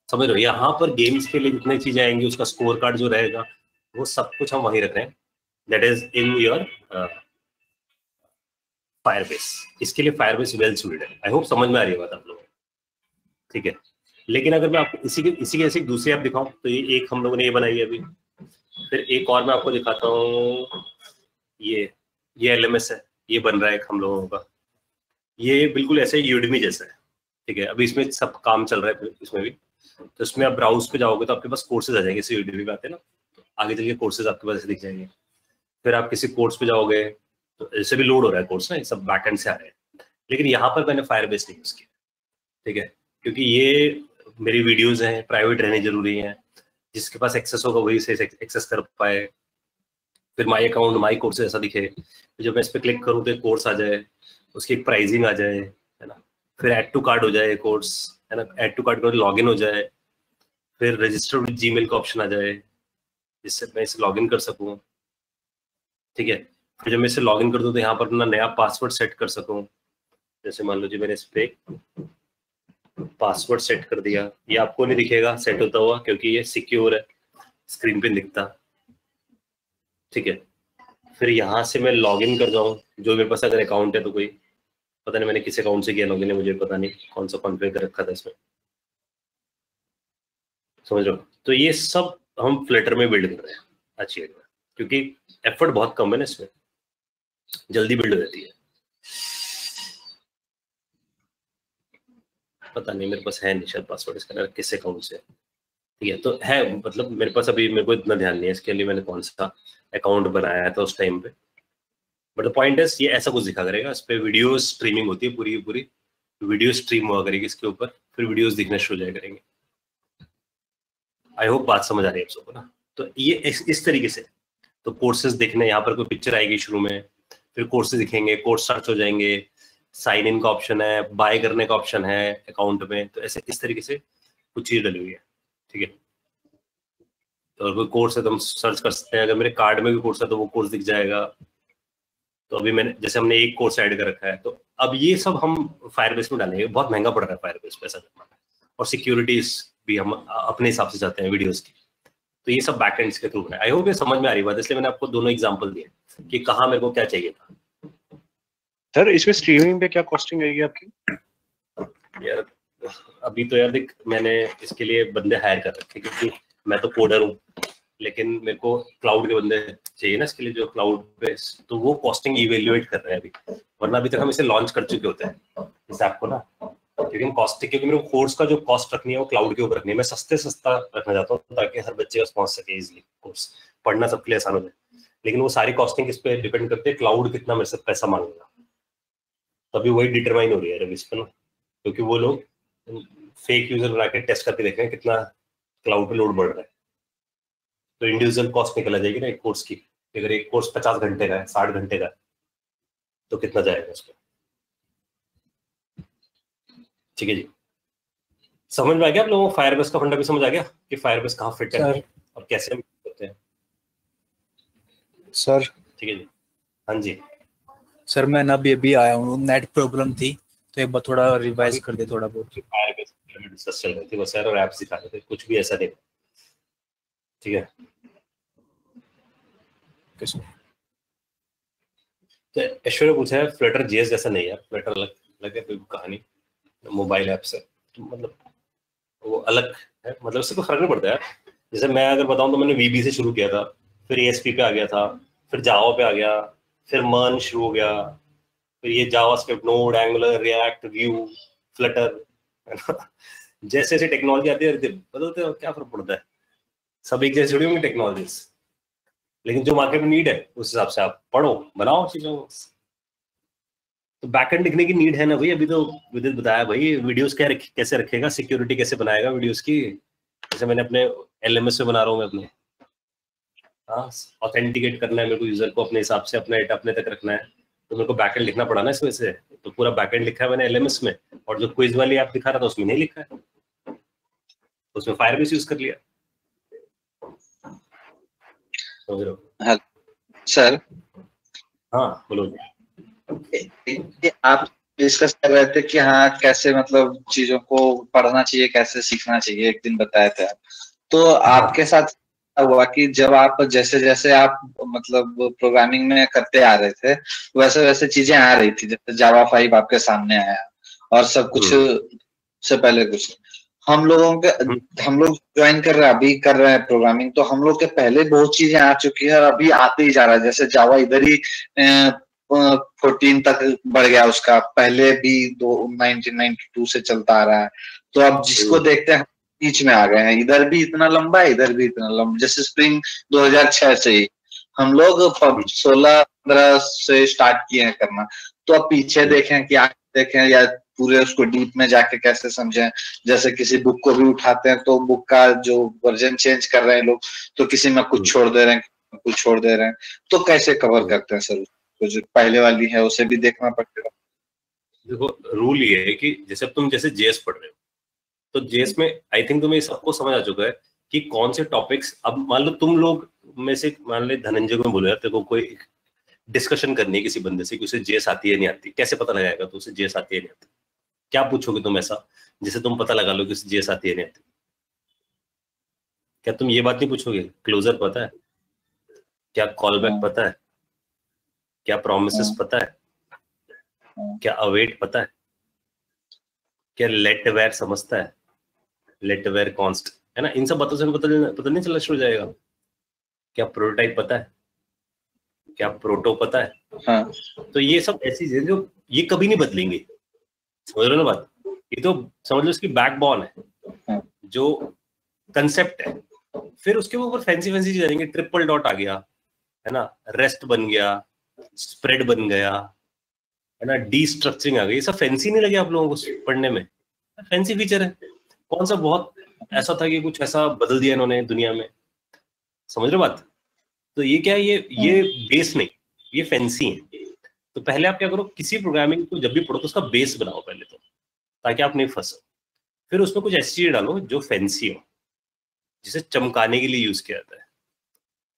समझ लो। यहाँ पर गेम्स के लिए जितनी चीजें आएंगी, उसका स्कोर कार्ड जो रहेगा, वो सब कुछ हम वहीं रख रहे हैं। That is in your Firebase. इसके लिए फायरबेस वेल सूटेड है। आई होप समझ में आ रही है बात आप लोगों को, ठीक है। लेकिन अगर मैं आपको इसी के ऐसी दूसरी ऐप दिखाऊं, तो ये एक हम लोगों ने ये बनाई है अभी। फिर एक और मैं आपको दिखाता हूँ, ये LMS है, ये बन रहा है हम लोगों का। ये बिल्कुल ऐसे यूडमी जैसा है, ठीक है। अभी इसमें सब काम चल रहा है इसमें भी। तो इसमें आप ब्राउज पे जाओगे तो आपके पास कोर्सेज आ जाएंगे, इसे यूडमी पे आते हैं ना, तो आगे चल के कोर्सेज आपके पास दिख जाएंगे। फिर आप किसी कोर्स पे जाओगे तो ऐसे भी लोड हो रहा है कोर्स ना, ये सब बैकएंड से आ रहे हैं। लेकिन यहाँ पर मैंने फायरबेस नहीं यूज किया, ठीक है, क्योंकि ये मेरी वीडियोज हैं, प्राइवेट रहनी जरूरी है। जिसके पास एक्सेस होगा वही से एक्सेस कर पाए। फिर माई अकाउंट माई कोर्स ऐसा दिखे, तो जब मैं इस पर क्लिक करूँ तो एक कोर्स आ जाए, उसकी एक प्राइसिंग आ जाए, है ना। फिर ऐड टू कार्ड हो जाए कोर्स, है ना। ऐड टू कार्ड कर लॉग इन हो जाए। फिर रजिस्टर विद जीमेल का ऑप्शन आ जाए, जिससे मैं इसे लॉग इन कर सकूँ, ठीक है। फिर जब मैं इसे लॉग इन कर दूँ तो यहाँ पर अपना नया पासवर्ड सेट कर सकूँ। जैसे मान लो जी मैंने इस पर पासवर्ड सेट कर दिया, ये आपको नहीं दिखेगा सेट होता हुआ, क्योंकि ये सिक्योर है, स्क्रीन पे दिखता, ठीक है। फिर यहाँ से मैं लॉगिन कर जाऊँ, जो मेरे पास अगर अकाउंट है तो कोई, पता नहीं मैंने किस अकाउंट से किया लॉगिन है, मुझे पता नहीं कौन सा कॉन्फ़िगर कर रखा था इसमें, समझ लो। तो ये सब हम फ्लटर में बिल्ड कर रहे हैं अच्छी है, क्योंकि एफर्ट बहुत कम है ना इसमें, जल्दी बिल्ड हो जाती है। पता नहीं मेरे पास है नहीं शायद पासवर्ड इसका, किस अकाउंट से, ठीक है। तो है, मतलब मेरे पास अभी मेरे को इतना ध्यान नहीं है इसके लिए मैंने कौन सा अकाउंट बनाया था उस टाइम पे। बट द पॉइंट इज ये ऐसा कुछ दिखा करेगा, इस पे वीडियो स्ट्रीमिंग होती है, पूरी पूरी वीडियो स्ट्रीम हुआ करेगी इसके ऊपर, फिर वीडियोस दिखना शुरू हो जाया करेंगे। आई होप बात समझ आ रही है आप सबको ना। तो ये इस तरीके से, तो कोर्सेज देखने, यहाँ पर कोई पिक्चर आएगी शुरू में, फिर कोर्सेज दिखेंगे, कोर्स सर्च हो जाएंगे, साइन इन का ऑप्शन है, बाय करने का ऑप्शन है अकाउंट में। तो ऐसे इस तरीके से कुछ चीज डली हुई है, ठीक है। तो कोई कोर्स है तो हम सर्च कर सकते हैं, अगर मेरे कार्ड में भी कोर्स है तो वो कोर्स दिख जाएगा। तो अभी मैंने जैसे हमने एक कोर्स ऐड कर रखा है, तो अब ये सब हम फायरबेस में डालेंगे। बहुत महंगा पड़ रहा है फायरबेस पे ऐसा करना, और सिक्योरिटीज भी हम अपने हिसाब से चाहते हैं वीडियोस की। तो ये सब बैकएंड्स के थ्रू है। आई होप ये समझ में आ रही बात, इसलिए मैंने आपको दोनों एग्जांपल दिए कि कहाँ मेरे को क्या चाहिए था। सर इसमें स्ट्रीमिंग पे क्या कॉस्टिंग आएगी आपकी? यार अभी तो यार देख, मैंने इसके लिए बंदे हायर कर रखे, क्योंकि मैं तो कोडर हूँ, लेकिन मेरे को क्लाउड के बंदे चाहिए ना इसके लिए, जो क्लाउड पे, तो वो कॉस्टिंग इवेल्युएट कर रहे हैं अभी। वरना अभी तक हम इसे लॉन्च कर चुके होते हैं इस ऐप को ना, लेकिन कॉस्ट, क्योंकि मेरे को कोर्स का जो कॉस्ट रखनी है वो क्लाउड के ऊपर रखनी है। मैं सस्ता रखना चाहता हूँ ताकि हर बच्चे को पहुंच सके इजिली, कोर्स पढ़ना सबके लिए आसान हो जाए। लेकिन वो सारी कॉस्टिंग इस पे डिपेंड करते हैं क्लाउड कितना मेरे से पैसा मांगेगा, तभी वही डिटरमाइन हो रही है इस पे ना। क्योंकि वो लोग फेक यूजर बना के टेस्ट करके देख रहे हैं कितना क्लाउड पे लोड बढ़ रहा है। तो इंडिविजुअल कॉस्ट निकल आ जाएगी ना एक कोर्स की। अगर एक कोर्स 50 घंटे का है, 60 घंटे का है, तो कितना जाएगा उसमें, ठीक है जी। समझ में आ गया आप लोगों को? फायरबेस का फंडा भी समझ आ गया कि फायरबेस कहाँ फिट है और कैसे हम करते हैं। सर ठीक है जी, हाँ जी। सर मैं ना अभी आया हूँ, नेट प्रॉब्लम थी तो एक बार थोड़ा रिवाइज कर दे थोड़ा बहुत। फायर बेस में डिस्कस चल रही थी बस यार, और ऐप सिखा रहे थे, कुछ भी ऐसा नहीं। ठीक है, तो ऐश्वर्य पूछा है फ्लटर जेएस जैसा नहीं है, फ्लटर अलग अलग है कोई कहानी, मोबाइल ऐप से तो मतलब वो अलग है, मतलब उससे कोई फर्क नहीं पड़ता है। जैसे मैं अगर बताऊं तो मैंने वीबी से शुरू किया था, फिर एएसपी पे आ गया था, फिर जावा पे आ गया, फिर मर्न शुरू हो गया, फिर ये JavaScript, node, angular, react, view, Flutter, है ना। जैसे जैसे टेक्नोलॉजी आती है बदलते हैं, क्या फर्क पड़ता है, सब एक जैसे जुड़ी होंगी टेक्नोलॉजीज, लेकिन जो मार्केट में नीड है उस हिसाब से आप पढ़ो बनाओ चीजों। तो बैकएंड लिखने की नीड है ना भाई, अभी तो विदित बताया भाई, वीडियोस क्या कैसे रखेगा, सिक्योरिटी कैसे बनाएगा वीडियोस की, जैसे मैंने अपने एलएमएस में बना रहा हूँ मैं अपने, हाँ ऑथेंटिकेट करना है मेरे को यूजर को अपने हिसाब से, अपना डेटा अपने तक रखना है, तो मेरे को बैकएंड लिखना पड़ा ना इस वजह से, तो पूरा बैकएंड लिखा है मैंने एलएमएस में, और जो क्विज वाली ऐप दिखा रहा था उसमें नहीं लिखा है, उसमें फायरबेस यूज कर लिया। सर हाँ बोलो। आप डिस्कस कर रहे थे कि हाँ कैसे मतलब चीजों को पढ़ना चाहिए, कैसे सीखना चाहिए, एक दिन बताए थे आप। तो आपके साथ हुआ कि जब आप जैसे जैसे आप मतलब प्रोग्रामिंग में करते आ रहे थे वैसे वैसे चीजें आ रही थी, जैसे जावा 5 आपके सामने आया और सब कुछ से पहले कुछ हम लोग ज्वाइन कर रहे हैं, अभी कर रहे हैं प्रोग्रामिंग, तो हम लोग के पहले बहुत चीजें आ चुकी है और अभी आते ही जा रहा है। जैसे जावा इधर ही 14 तक बढ़ गया, उसका पहले भी 1992 से चलता आ रहा है, तो अब जिसको देखते हैं बीच में आ गए हैं, इधर भी इतना लंबा है इधर भी इतना लंबा। जैसे स्प्रिंग 2006 से ही हम लोग 16-15 से स्टार्ट किए हैं करना, तो अब पीछे देखें कि आगे देखें या पूरे उसको डीप में जाके कैसे समझें। जैसे किसी बुक को भी उठाते हैं तो बुक का जो वर्जन चेंज कर रहे हैं लोग, तो किसी में कुछ छोड़ दे रहे हैं कुछ छोड़ दे रहे हैं, तो कैसे कवर करते हैं सर? तो जो पहले वाली है उसे भी देखना पड़ेगा। देखो रूल ये है कि जैसे तुम जैसे जेएस पढ़ रहे हो तो जेएस में आई थिंक तुम्हें सबको समझ आ चुका है कि कौन से टॉपिक्स, अब मान लो तुम लोग में से मान ले धनंजय को बोले तेरे को कोई डिस्कशन करनी है किसी बंदे से कि उसे जेएस आती है नहीं आती, कैसे पता लगाएगा तो उसे जेएस आती है नहीं आती? क्या पूछोगे तुम ऐसा जिसे तुम पता लगा लो कि उसे जेएस आती है नहीं आती? क्या तुम ये बात नहीं पूछोगे क्लोजर पता है, क्या कॉल बैक पता है, क्या प्रोमिसेस पता है, क्या अवेट पता है, क्या लेट वेयर समझता है, लेट वेयर कॉन्स्ट, है ना, इन सब बातों से पता नहीं चला शुरू हो जाएगा। क्या प्रोटोटाइप पता है, क्या प्रोटो पता है? हाँ। तो ये सब ऐसी चीजें जो ये कभी नहीं बदलेंगे, समझ रहे हो ना बात? ये तो समझ लो इसकी बैकबोन है, जो कंसेप्ट है। फिर उसके ऊपर फैंसी फैंसी चीज आएंगे, ट्रिपल डॉट आ गया, है ना, रेस्ट बन गया, स्प्रेड बन गया, है ना, डी स्ट्रक्चरिंग आ गई। ये सब फैंसी नहीं लगे आप लोगों को पढ़ने में? फैंसी फीचर है। कौन सा बहुत ऐसा था कि कुछ ऐसा बदल दिया इन्होंने दुनिया में, समझ रहे हो बात? तो ये क्या है, ये बेस नहीं, ये फैंसी है। तो पहले आप क्या करो, किसी प्रोग्रामिंग को जब भी पढ़ो तो उसका बेस बनाओ पहले, तो ताकि आप नहीं फंसो। फिर उसमें कुछ ऐसी चीज डालो जो फैंसी हो, जिसे चमकाने के लिए यूज किया जाता है।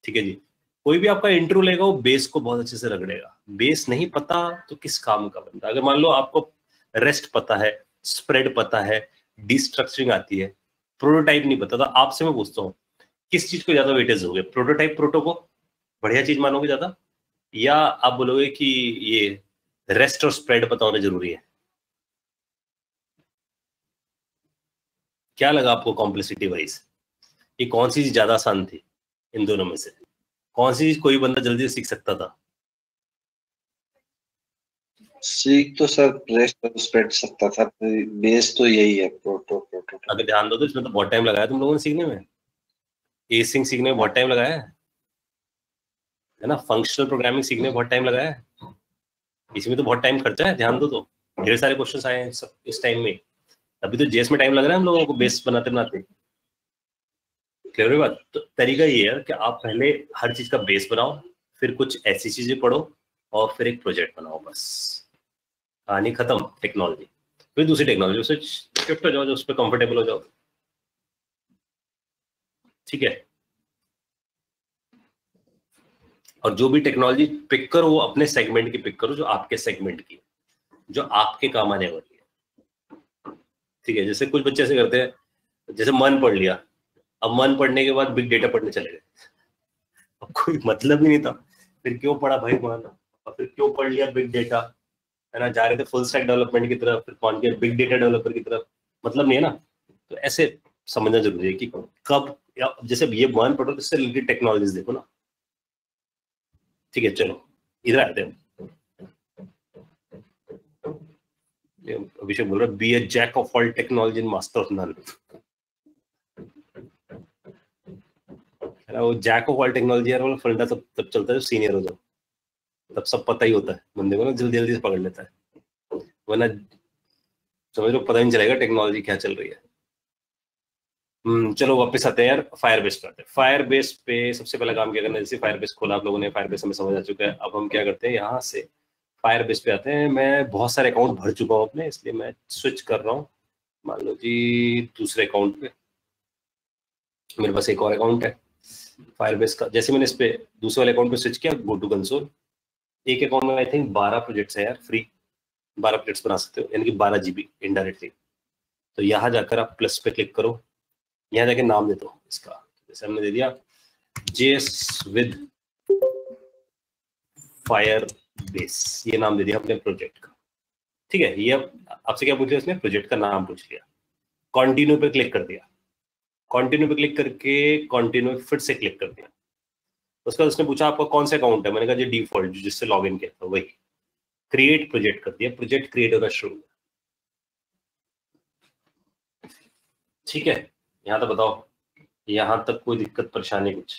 ठीक है जी। कोई भी आपका इंट्रो लेगा वो बेस को बहुत अच्छे से रगड़ेगा। बेस नहीं पता तो किस काम का बनता? अगर मान लो आपको रेस्ट पता है, स्प्रेड पता है, डिस्ट्रक्चरिंग आती है, प्रोटोटाइप नहीं पता, तो आपसे मैं पूछता हूँ किस चीज को ज्यादा वेटेज दोगे? प्रोटोटाइप प्रोटो को बढ़िया चीज मानोगे ज्यादा, या आप बोलोगे कि ये रेस्ट और स्प्रेड पता होना जरूरी है? क्या लगा आपको कॉम्प्लेक्सिटी वाइज, ये कौन सी चीज ज्यादा आसान थी इन दोनों में से? कौन सी चीज कोई बंदा जल्दी सीख सकता था? सीख तो सर रेस्ट और स्प्रेड सकता था, बेस तो यही है प्रोटो। अगर ध्यान दो तो इसमें तो बहुत टाइम लगाया तुम लोगों ने सीखने में, एसिंग सीखने में बहुत टाइम लगाया है ना, फंक्शनल प्रोग्रामिंग सीखने में बहुत टाइम लगाया है, इसमें तो बहुत टाइम खर्चा है। ध्यान दो तो ढेर सारे क्वेश्चंस आए हैं सब इस टाइम में। अभी तो जेएस में टाइम लग रहा है हम लोगों को बेस बनाते बनाते। क्लियर हुई बात? तो तरीका ये है कि आप पहले हर चीज का बेस बनाओ, फिर कुछ ऐसी चीजें पढ़ो और फिर एक प्रोजेक्ट बनाओ, बस कहानी खत्म। टेक्नोलॉजी, फिर दूसरी टेक्नोलॉजी उससे शिफ्ट हो जाओ जो उस पर कंफर्टेबल हो जाओ। ठीक है, और जो भी टेक्नोलॉजी पिक करो वो अपने सेगमेंट की पिक करो, जो आपके सेगमेंट की, जो आपके काम आने वाली है। ठीक है, जैसे कुछ बच्चे ऐसे करते हैं, जैसे मन पढ़ लिया, अब मन पढ़ने के बाद बिग डेटा पढ़ने चले गए, अब कोई मतलब ही नहीं था, फिर क्यों पढ़ा भाई मन, और फिर क्यों पढ़ लिया बिग डेटा, है ना, जा रहे थे फुल स्टैक डेवलपमेंट की तरफ, फिर पहुंच गए बिग डेटा डेवलपर की तरफ, मतलब नहीं है ना। तो ऐसे समझना जरूरी है कि कब, जैसे ये वन पढ़ो तो इससे रिलेटेड टेक्नोलॉजीज देखो ना। ठीक है, चलो इधर आते हैं। अभिषेक बोल रहा है be a jack of all technology and master of none. वो जैक ऑफ ऑल टेक्नोलॉजी यार, वो फंडा तब चलता है जब सीनियर हो जाओ, तब सब पता ही होता है बंदे को ना, जल्दी जल्दी से पकड़ लेता है, वरना समझ लो पता नहीं चलेगा टेक्नोलॉजी क्या चल रही है। चलो वापस आते हैं यार, फायरबेस पे आते हैं। फायरबेस पे सबसे पहला काम क्या करना है, जैसे फायरबेस खोला आप लोगों ने, फायरबेस हमें समझ आ चुका है, अब हम क्या करते हैं, यहाँ से फायरबेस पे आते हैं। मैं बहुत सारे अकाउंट भर चुका हूँ अपने, इसलिए मैं स्विच कर रहा हूँ, मान लो जी दूसरे अकाउंट पे, मेरे पास एक और अकाउंट है फायरबेस का। जैसे मैंने इस पे दूसरे वाले अकाउंट पे स्विच किया, गो टू कंसोल, एक अकाउंट में आई थिंक 12 प्रोजेक्ट्स है यार, फ्री 12 प्रोजेक्ट्स बना सकते हो, यानी कि 12 GB इनडायरेक्टली। तो यहाँ जाकर आप प्लस पे क्लिक करो, यहाँ जाके नाम दे दो इसका, जैसे हमने दे दिया JS विद फायरबेस, ये नाम दे दिया अपने प्रोजेक्ट का। ठीक है, ये आपसे क्या पूछ लिया उसने, प्रोजेक्ट का नाम पूछ लिया, कंटिन्यू पे क्लिक कर दिया, कंटिन्यू पे क्लिक करके कंटिन्यू फिर से क्लिक कर दिया। उसके बाद उसने पूछा आपका कौन सा अकाउंट है, मैंने कहा जो डिफॉल्ट जिससे लॉग इन किया था वही, क्रिएट प्रोजेक्ट कर दिया, प्रोजेक्ट क्रिएट होना शुरू। ठीक है, यहाँ तक बताओ, यहाँ तक कोई दिक्कत परेशानी कुछ?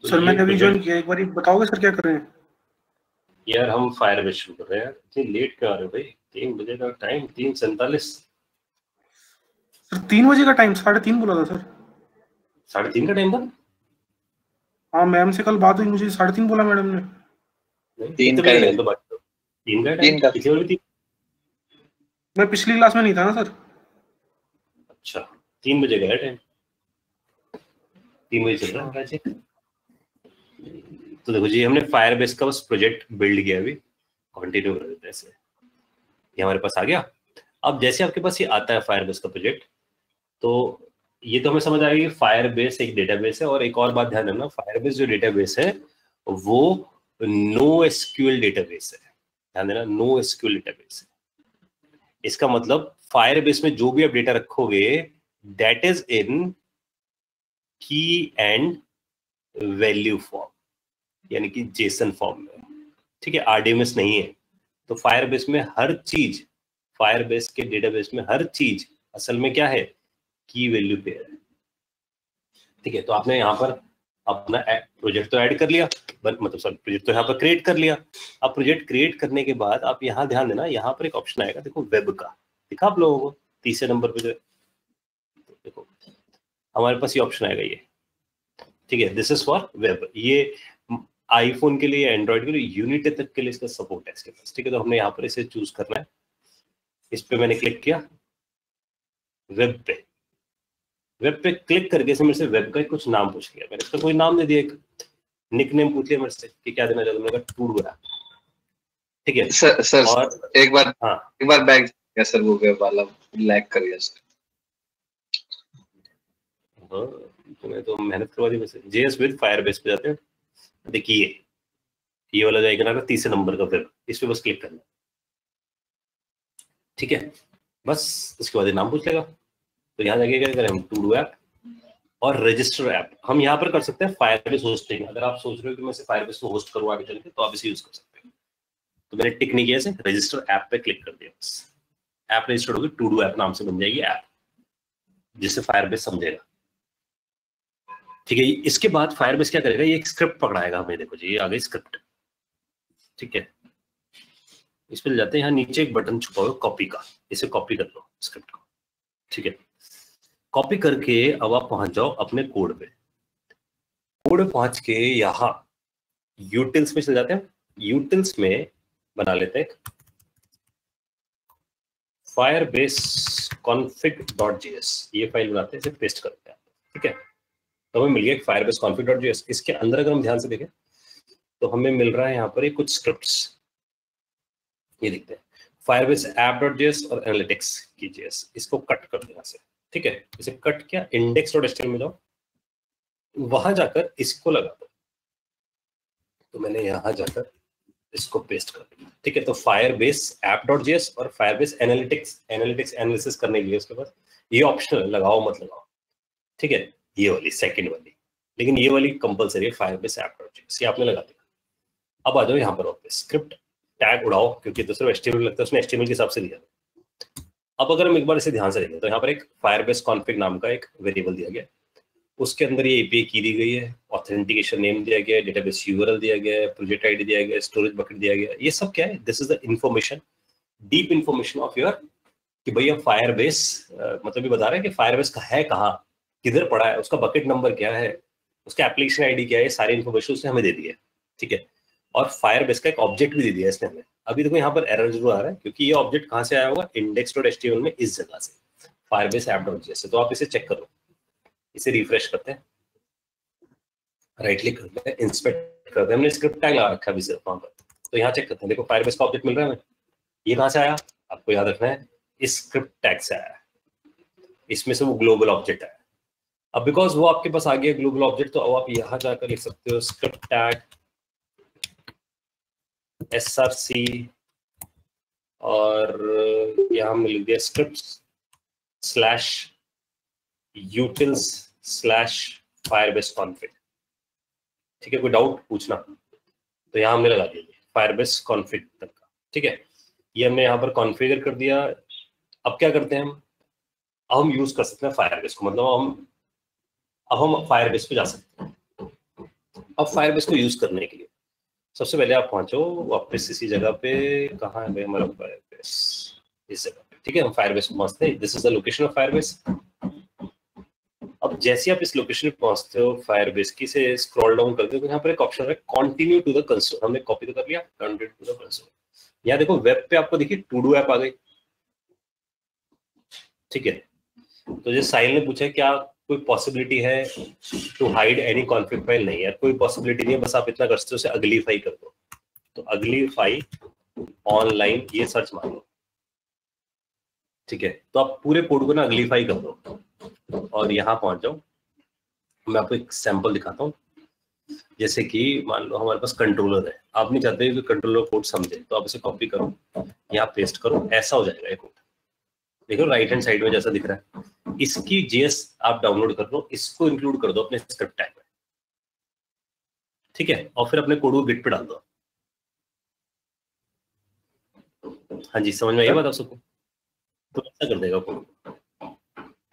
सर मैंने अभी ज्वाइन किया, एक बार बताओगे सर क्या कर रहे हैं? यार हम फायरबेस शुरू कर रहे हैं, इतनी लेट क्यों आ रहे हो भाई? 3 बजे का टाइम, 3:47। सर 3 बजे का टाइम, 3:30 बोला था सर। 3:30 का टाइम था? हाँ मैम से कल बात हुई, मुझे 3:30 बोला मैडम ने। 3 का है। तो बात 3 का टाइम, पिछली बार भी 3। मैं पिछली क्लास में नहीं था ना सर। अच्छा, 3 बजे का है टाइम, 3 बजे चल रहा है। तो देखो जी, हमने फायरबेस का बस प्रोजेक्ट बिल्ड किया, अभी कंटिन्यू कर देते हैं ऐसे, ये हमारे पास आ गया। अब जैसे आपके पास ये आता है फायरबेस का प्रोजेक्ट, तो ये तो हमें समझ आ गया कि फायरबेस एक डेटाबेस है, और एक और बात ध्यान रखना, फायरबेस जो डेटाबेस है वो नो एसक्यूएल डेटाबेस है, ध्यान देना, नो एसक्यूएल डेटाबेस है। इसका मतलब फायरबेस में जो भी आप डेटा रखोगे दैट इज इन की एंड वैल्यू फॉर्म, यानी कि जेसन फॉर्म में। ठीक है, आरडीएमएस नहीं है। तो फायरबेस में हर चीज, फायरबेस के डेटाबेस में हर चीज असल में क्या है, की वैल्यू पेयर है। ठीक है, तो आपने यहाँ पर अपना प्रोजेक्ट तो ऐड कर लिया, मतलब सॉरी प्रोजेक्ट तो यहाँ पर क्रिएट कर लिया। अब प्रोजेक्ट क्रिएट करने के बाद आप यहाँ ध्यान देना, यहाँ पर एक ऑप्शन आएगा, देखो वेब का, दिखा आप लोगों को तीसरे नंबर पे, देखो हमारे पास ये ऑप्शन आएगा ये। ठीक है, दिस इज फॉर वेब, ये आईफोन के लिए, एंड्रॉइड के लिए, यूनिटी तक के लिए इसका सपोर्ट है इसके पास। ठीक है, तो हमने यहाँ पर इसे चूज करना है, इस पे मैंने क्लिक किया, वेब पे, वेब पे क्लिक करके इसे मेरे से वेब का कुछ नाम पूछ लिया, मैंने इसका कोई नाम दे दिया, एक निक नेम पूछ लिया मेरे से कि क्या देना चाहते हो, मैंने कहा टूर ऐप। ठीक है सर और एक बार बैक गया सर, वो वेब वाला लैग कर गया सर। हाँ, तुम्हें तो मेहनत करवा दी वैसे। जेएस विद फायरबेस पे जाते हैं, देखिए ये वाला जाएगा ना तीसरे नंबर का वेब, इस पे बस क्लिक करना। ठीक है, बस उसके बाद नाम पूछ लेगा, तो यहाँ जाके क्या करें हम, टू डू ऐप और रजिस्टर ऐप। हम यहाँ पर कर सकते हैं फायरबेस होस्टिंग, अगर आप सोच रहे हो कि मैं इसे फायरबेस को होस्ट करूँ आगे चल के, तो आप इसे यूज कर सकते हैं। तो मैंने टिक नहीं किया इसे, रजिस्टर ऐप पे क्लिक कर दिया, बस ऐप रजिस्टर्ड होगी, टू डू ऐप नाम से बन जाएगी ऐप, जिससे फायरबेस समझेगा। ठीक है, इसके बाद फायरबेस क्या करेगा, ये एक स्क्रिप्ट पकड़ाएगा हमें, देखो जी ये आ गई स्क्रिप्ट। ठीक है, इस पर जाते हैं, यहाँ नीचे एक बटन छुपा हुआ कॉपी का, इसे कॉपी कर लो स्क्रिप्ट को। ठीक है, कॉपी करके अब आप पहुंच जाओ अपने कोड पे, कोड पे पहुंच के यहाँ यूटिल्स में चले जाते हैं, यूटिल्स में बना लेते हैं firebase config.js ये फाइल बनाते हैं, इसे पेस्ट करते हैं, ठीक है। तो हमें मिल गया firebase config.js। इसके अंदर अगर हम ध्यान से देखें तो हमें मिल रहा है यहाँ पर कुछ स्क्रिप्ट्स, ये दिखते हैं firebase app.js और analytics की js। इसको कट कर देना से, ठीक है। इसे कट किया, index.html में जाओ, वहां जाकर इसको लगा दो। तो मैंने यहाँ जाकर इसको पेस्ट कर दिया, ठीक है। तो firebase app.js और firebase analytics एनालिसिस करने के लिए उसके पास ये ऑप्शनल, लगाओ मत लगाओ, ठीक है। ये वाली सेकंड वाली, लेकिन ये वाली कंपलसरी है firebase app.js, ये आपने लगा दिया। अब आ जाओ यहाँ पर वापस स्क्रिप्ट टैग उड़ाओ, क्योंकि तो सिर्फ HTML लगता है, उसने HTML के हिसाब से दिया। अब अगर हम एक बार इसे ध्यान से देखें तो यहाँ पर एक firebase config नाम का एक वेरिएबल दिया गया, उसके अंदर ये API की दी गई है, ऑथेंटिकेशन नेम दिया गया है, डेटाबेस URL दिया गया है, प्रोजेक्ट आईडी दिया गया है, स्टोरेज बकेट दिया गया है। ये सब क्या है? This is the information, deep information of your, कि भैया फायरबेस, मतलब ये बता रहा है कि फायरबेस का है कहाँ, किधर पड़ा है, उसका बकेट नंबर क्या है, उसका एप्लीकेशन आईडी क्या है, सारी इन्फॉर्मेशन उसने हमें दे दी है, ठीक है। और फायरबेस का एक ऑब्जेक्ट भी दे दिया है इसने हमें। अभी देखो यहाँ पर एरर जरूर आ रहा है, क्योंकि ये ऑब्जेक्ट कहाँ से आया होगा? index.html में, इस जगह से, firebase app.js से। तो आप इसे चेक करो, इसे रिफ्रेश करते हैं, राइट क्लिक करते हैं, इंस्पेक्ट करते हैं। हमने स्क्रिप्ट टैग लगा रखा है अभी सिर्फ वहां पर, तो यहाँ चेक करते हैं। देखो फायरबेस का ऑब्जेक्ट मिल रहा है हमें, ये कहाँ से आया? आपको याद रखना है, इस स्क्रिप्ट टैग से आया है, इसमें से वो ग्लोबल ऑब्जेक्ट आया। अब बिकॉज वो आपके पास आ गया ग्लोबल ऑब्जेक्ट, तो अब आप यहाँ जाकर लिख सकते हो स्क्रिप्ट टैग src, और यहाँ हमने लिख दिया scripts/utils/firebase config, ठीक है। कोई डाउट पूछना तो यहाँ हमने लगा दिया firebase config तक का, ठीक है। ये हमने यहाँ पर कॉन्फ़िगर कर दिया। अब क्या करते हैं हम यूज कर सकते हैं फायरबेस को, मतलब हम फायरबेस पे जा सकते हैं। अब फायरबेस को यूज करने के लिए सबसे पहले आप पहुंचो वापस इसी जगह पे, कहाँ है हमारा फायरबेस? इस जगह पे, ठीक है। हम फायरबेस पे पहुंचते हैं, this is the location of Firebase. अब जैसे आप इस लोकेशन पे पहुंचते हो फायरबेस की, से स्क्रॉल डाउन करते हो तो यहाँ पर एक ऑप्शन है कंटिन्यू टू द कंसोल। हमने कॉपी तो कर लिया, कंटिन्यू टू द कंसोल। यहाँ देखो वेब पे आपको देखिए टू डू ऐप आ गई, ठीक है। तो जैसे साहिल ने पूछा क्या कोई पॉसिबिलिटी है to hide any config file? नहीं यार, कोई पॉसिबिलिटी नहीं है, बस आप इतना कर सकते हो, उसे अगलीफाई कर दो। तो अगलीफाई ऑनलाइन ये सर्च मार लो, ठीक है। तो आप पूरे कोड को ना अगलीफाई कर दो और यहाँ पहुंच जाओ। मैं आपको एक सैंपल दिखाता हूँ। जैसे कि मान लो हमारे पास कंट्रोलर है, आप नहीं चाहते कि कंट्रोलर कोड समझे, तो आप इसे कॉपी करो, यहाँ पेस्ट करो, ऐसा हो जाएगा ये कोड। देखो राइट हैंड साइड में जैसा दिख रहा है, इसकी JS आप डाउनलोड कर लो, इसको इंक्लूड कर दो अपने स्क्रिप्ट टैग में, ठीक है। और फिर अपने कोड को गिट पे डाल दो। हाँ जी, समझ में आई बात आप सबको? तो ऐसा कर देगा कोड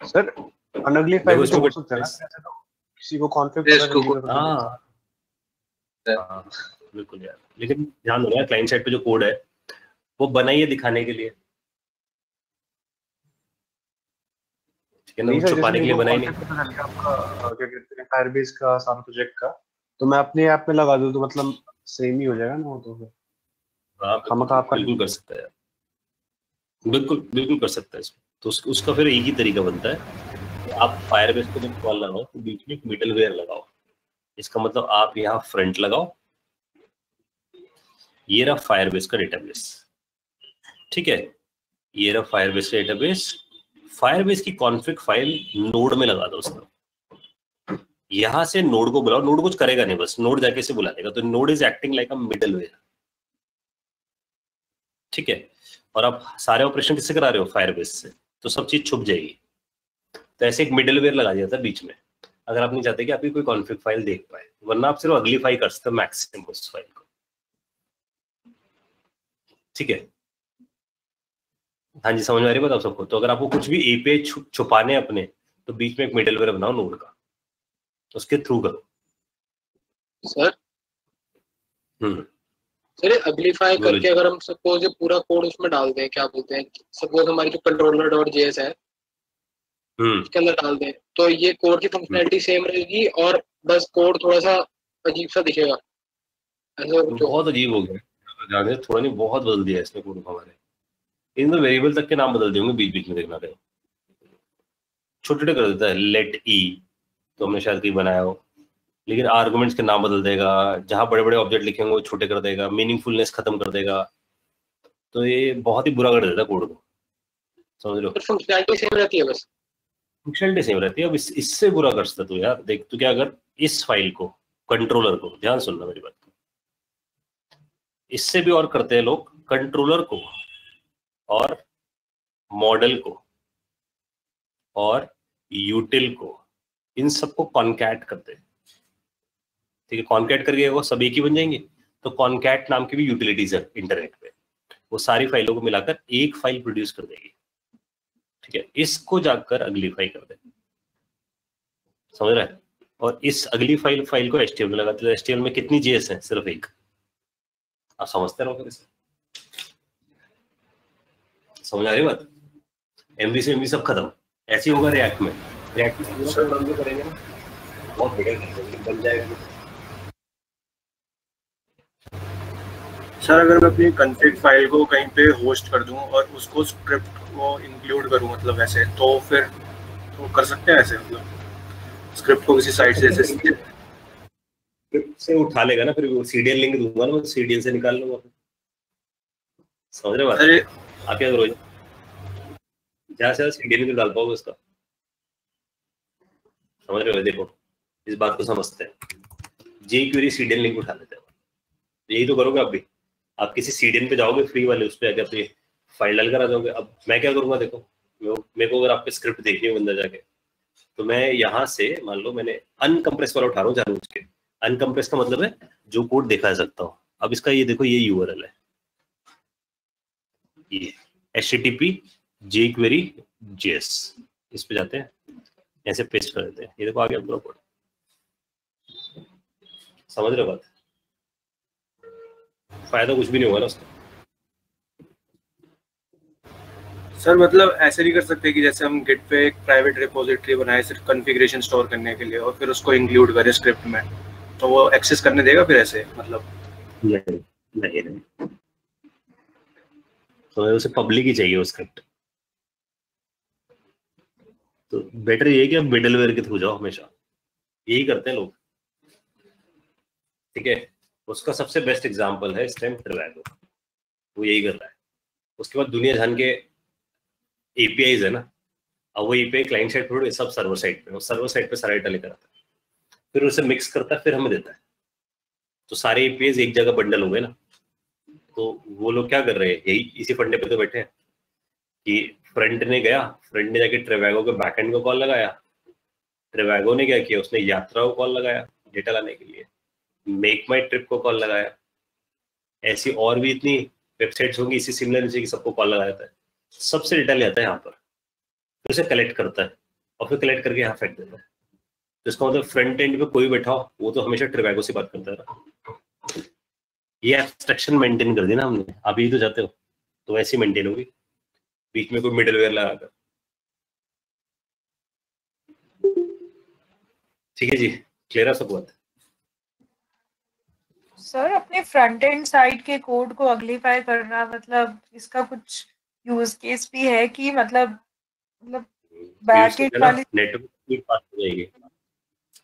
सर। अनअगलीफाई भी तो हो सकता है ना, किसी को कॉन्फ़िग करना। हाँ बिल्कुल यार, लेकिन ध्यान दो यार, क्लाइंट साइड पे जो कोड है वो बनाइए दिखाने के लिए, ठीक है ना, छुपाने के लिए बनाई नहीं। आपका क्या कहते हैं फायरबेस का सारा प्रोजेक्ट का, तो मैं अपने ऐप में लगा दूं तो मतलब सेम ही हो जाएगा ना वो? तो फिर बिल्कुल कर सकता है, बिल्कुल कर सकता है। तो उसका फिर एक ही तरीका बनता है कि आप फायरबेस को जब कॉल लगाओ तो बीच में एक मिडलवेयर लगाओ। इसका मतलब आप यहाँ फ्रंट लगाओ, ये रहा फायरबेस का डेटाबेस, ठीक है। ये रहा फायरबेस का डेटाबेस, फायरबेस की कॉन्फ़िग फाइल नोड में लगा दो उसका। यहां से नोड को बुलाओ, नोड कुछ करेगा नहीं, बस नोड जाके से बुला देगा। तो node is acting like a middleware, ठीक है। और आप सारे ऑपरेशन किससे करा रहे हो? फायरबेस से, तो सब चीज छुप जाएगी। तो ऐसे एक मिडलवेयर लगा दिया था बीच में, अगर आप नहीं चाहते कि आपकी कोई कॉन्फ़िग फाइल देख पाए, वरना आप सिर्फ अगलीफाई कर सकते हो मैक्सिमम उस फाइल को, ठीक है। हाँ जी, समझ में आ रही बात आप सबको? तो अगर आपको कुछ भी API छुपाने अपने, तो बीच में एक मिडलवेयर बनाओ नोड का, उसके थ्रू करो। सर सर अगलीफाई करके अगर हम सपोज पूरा कोड उसमें डाल दें, क्या बोलते हैं, सपोज हमारी जो controller.js है उसके अंदर डाल दें, तो ये कोड की फंक्शनैलिटी सेम रहेगी और बस कोड थोड़ा सा अजीब सा दिखेगा? ऐसा बहुत अजीब हो गया, थोड़ा नहीं बहुत बदल दिया इसने कोड हमारे। इन वेरिएबल तक के नाम बदल देंगे बीच बीच में, देखना कहीं छोटे छोटे कर देता है। लेट ई तो हमने शायद कहीं बनाया हो, लेकिन आर्गुमेंट्स के नाम बदल देगा, जहां बड़े बड़े ऑब्जेक्ट लिखेंगे वो छोटे कर देगा, मीनिंगफुलनेस खत्म कर देगा। तो ये बहुत ही बुरा कर देता है कोड को, समझ लो। फंक्शनैलिटी सेम रहती है बस, फंक्शनलिटी सेम रहती है। अब इससे बुरा कर सकता तू यार, देख तू क्या अगर इस फाइल को, कंट्रोलर को, ध्यान सुनना मेरी बात, इससे भी और करते हैं लोग, कंट्रोलर को और मॉडल को और यूटिल को, इन सबको कॉन्कैट करते हैं, ठीक है। कॉन्कैट करके वो सब एक ही बन जाएंगे। तो कॉन्कैट नाम की भी यूटिलिटीज है इंटरनेट पे, वो सारी फाइलों को मिलाकर एक फाइल प्रोड्यूस कर देगी, ठीक है। इसको जाकर अगलीफाई कर दे, समझ रहा है। और इस अगली फाइल को HTML लगाते हैं। HTML में कितनी JS है? सिर्फ एक। आप समझते रहो फिर इसे, समझ आ रही बात। MV से MV सब खत्म। ऐसे ही होगा रिएक्ट में। रिएक्ट में करेंगे ना, बहुत बढ़िया बन जाएगा। सर अगर मैं अपनी कॉन्फ़िग फाइल को कहीं पे होस्ट कर दूं और उसको स्क्रिप्ट को इंक्लूड करूं, मतलब ऐसे, तो फिर तो कर सकते हैं ऐसे, मतलब स्क्रिप्ट को किसी साइट से ऐसे स्क्रिप्ट से उठा लेगा ना, फिर वो CDN लिंक दूंगा ना, मैं CDN से निकाल लूंगा। समझ रहे बात? अरे आप क्या करोगे, जहाँ से CDN में डाल पाओगे उसका, समझ रहे हो। देखो इस बात को समझते हैं, jQuery CDN लिंक उठा लेते हैं, यही तो करोगे आप भी। आप किसी CDN पे जाओगे फ्री वाले, उस पर आके अपनी फाइल डालकर आ जाओगे। अब मैं क्या करूंगा, देखो मेरे को अगर आपके स्क्रिप्ट देखनी है बंदा जाके, तो मैं यहाँ से मान लो मैंने अनकम्प्रेस वाला उठा रहा हूँ जानबूझ के। अनकम्प्रेस का मतलब है जो कोड देखा जा सकता हो। अब इसका ये देखो, ये URL है, ये HTTP jQuery JS, इस पे जाते हैं, ऐसे पेस्ट कर देते हैं। ये देखो आ गया पूरा कोड, समझ रहे हो बात। फायदा कुछ भी नहीं होगा ना उसका। सर मतलब ऐसे नहीं कर सकते कि जैसे हम गिट पे एक प्राइवेट रिपोजिटरी बनाए सिर्फ कॉन्फ़िगरेशन स्टोर करने के लिए और फिर उसको इंक्लूड करें स्क्रिप्ट में, तो वो एक्सेस करने देगा फिर ऐसे, मतलब नहीं। तो उसे पब्लिक ही चाहिए वो स्क्रिप्ट। तो बेटर ये है कि आप मिडलवेयर के थ्रू जाओ हमेशा, यही करते हैं लोग, ठीक है। उसका सबसे बेस्ट एग्जांपल है इस टाइम ट्रिवैगो, वो यही कर रहा है। उसके बाद दुनिया जान के APIs है ना, अब वो API क्लाइंट साइड पे, सब सर्वर साइड पे, वो सर्वर साइड पे सारा डेटा लेकर आता है, फिर उसे मिक्स करता है, फिर हमें देता है। तो सारे APIs एक जगह बंडल हो गए ना। तो वो लोग क्या कर रहे हैं, यही इसी फंडे पे तो बैठे हैं कि फ्रंट ने जाके ट्रिवैगो के बैकएंड को कॉल लगाया, ट्रिवैगो ने क्या किया, उसने यात्रा को कॉल लगाया डेटा लाने के लिए, मेक माई ट्रिप को कॉल लगाया। ऐसी और भी इतनी वेबसाइट्स होंगी इसी सिमिलर नीचे की, सबको कॉल लगाया जाता है, सबसे डेटा ले आता है यहाँ पर, फिर उसे कलेक्ट करता है और फिर कलेक्ट करके यहाँ फेंक देता है। तो इसका मतलब फ्रंट एंड पे कोई बैठा हो वो तो हमेशा ट्रिवैगो से बात करता है ना। ये एब्स्ट्रैक्शन मेंटेन कर दी ना हमने, आप यही तो चाहते हो, तो वैसे ही मेंटेन होगी, बीच में कोई मिडलवेयर लगाकर। ठीक है जी, क्लियर है सब बात। सर अपने फ्रंट एंड साइड के कोड को अगलीफाई करना, मतलब इसका कुछ यूज केस भी है कि मतलब बैक एंड वाली नेटवर्क फास्ट हो जाएगी।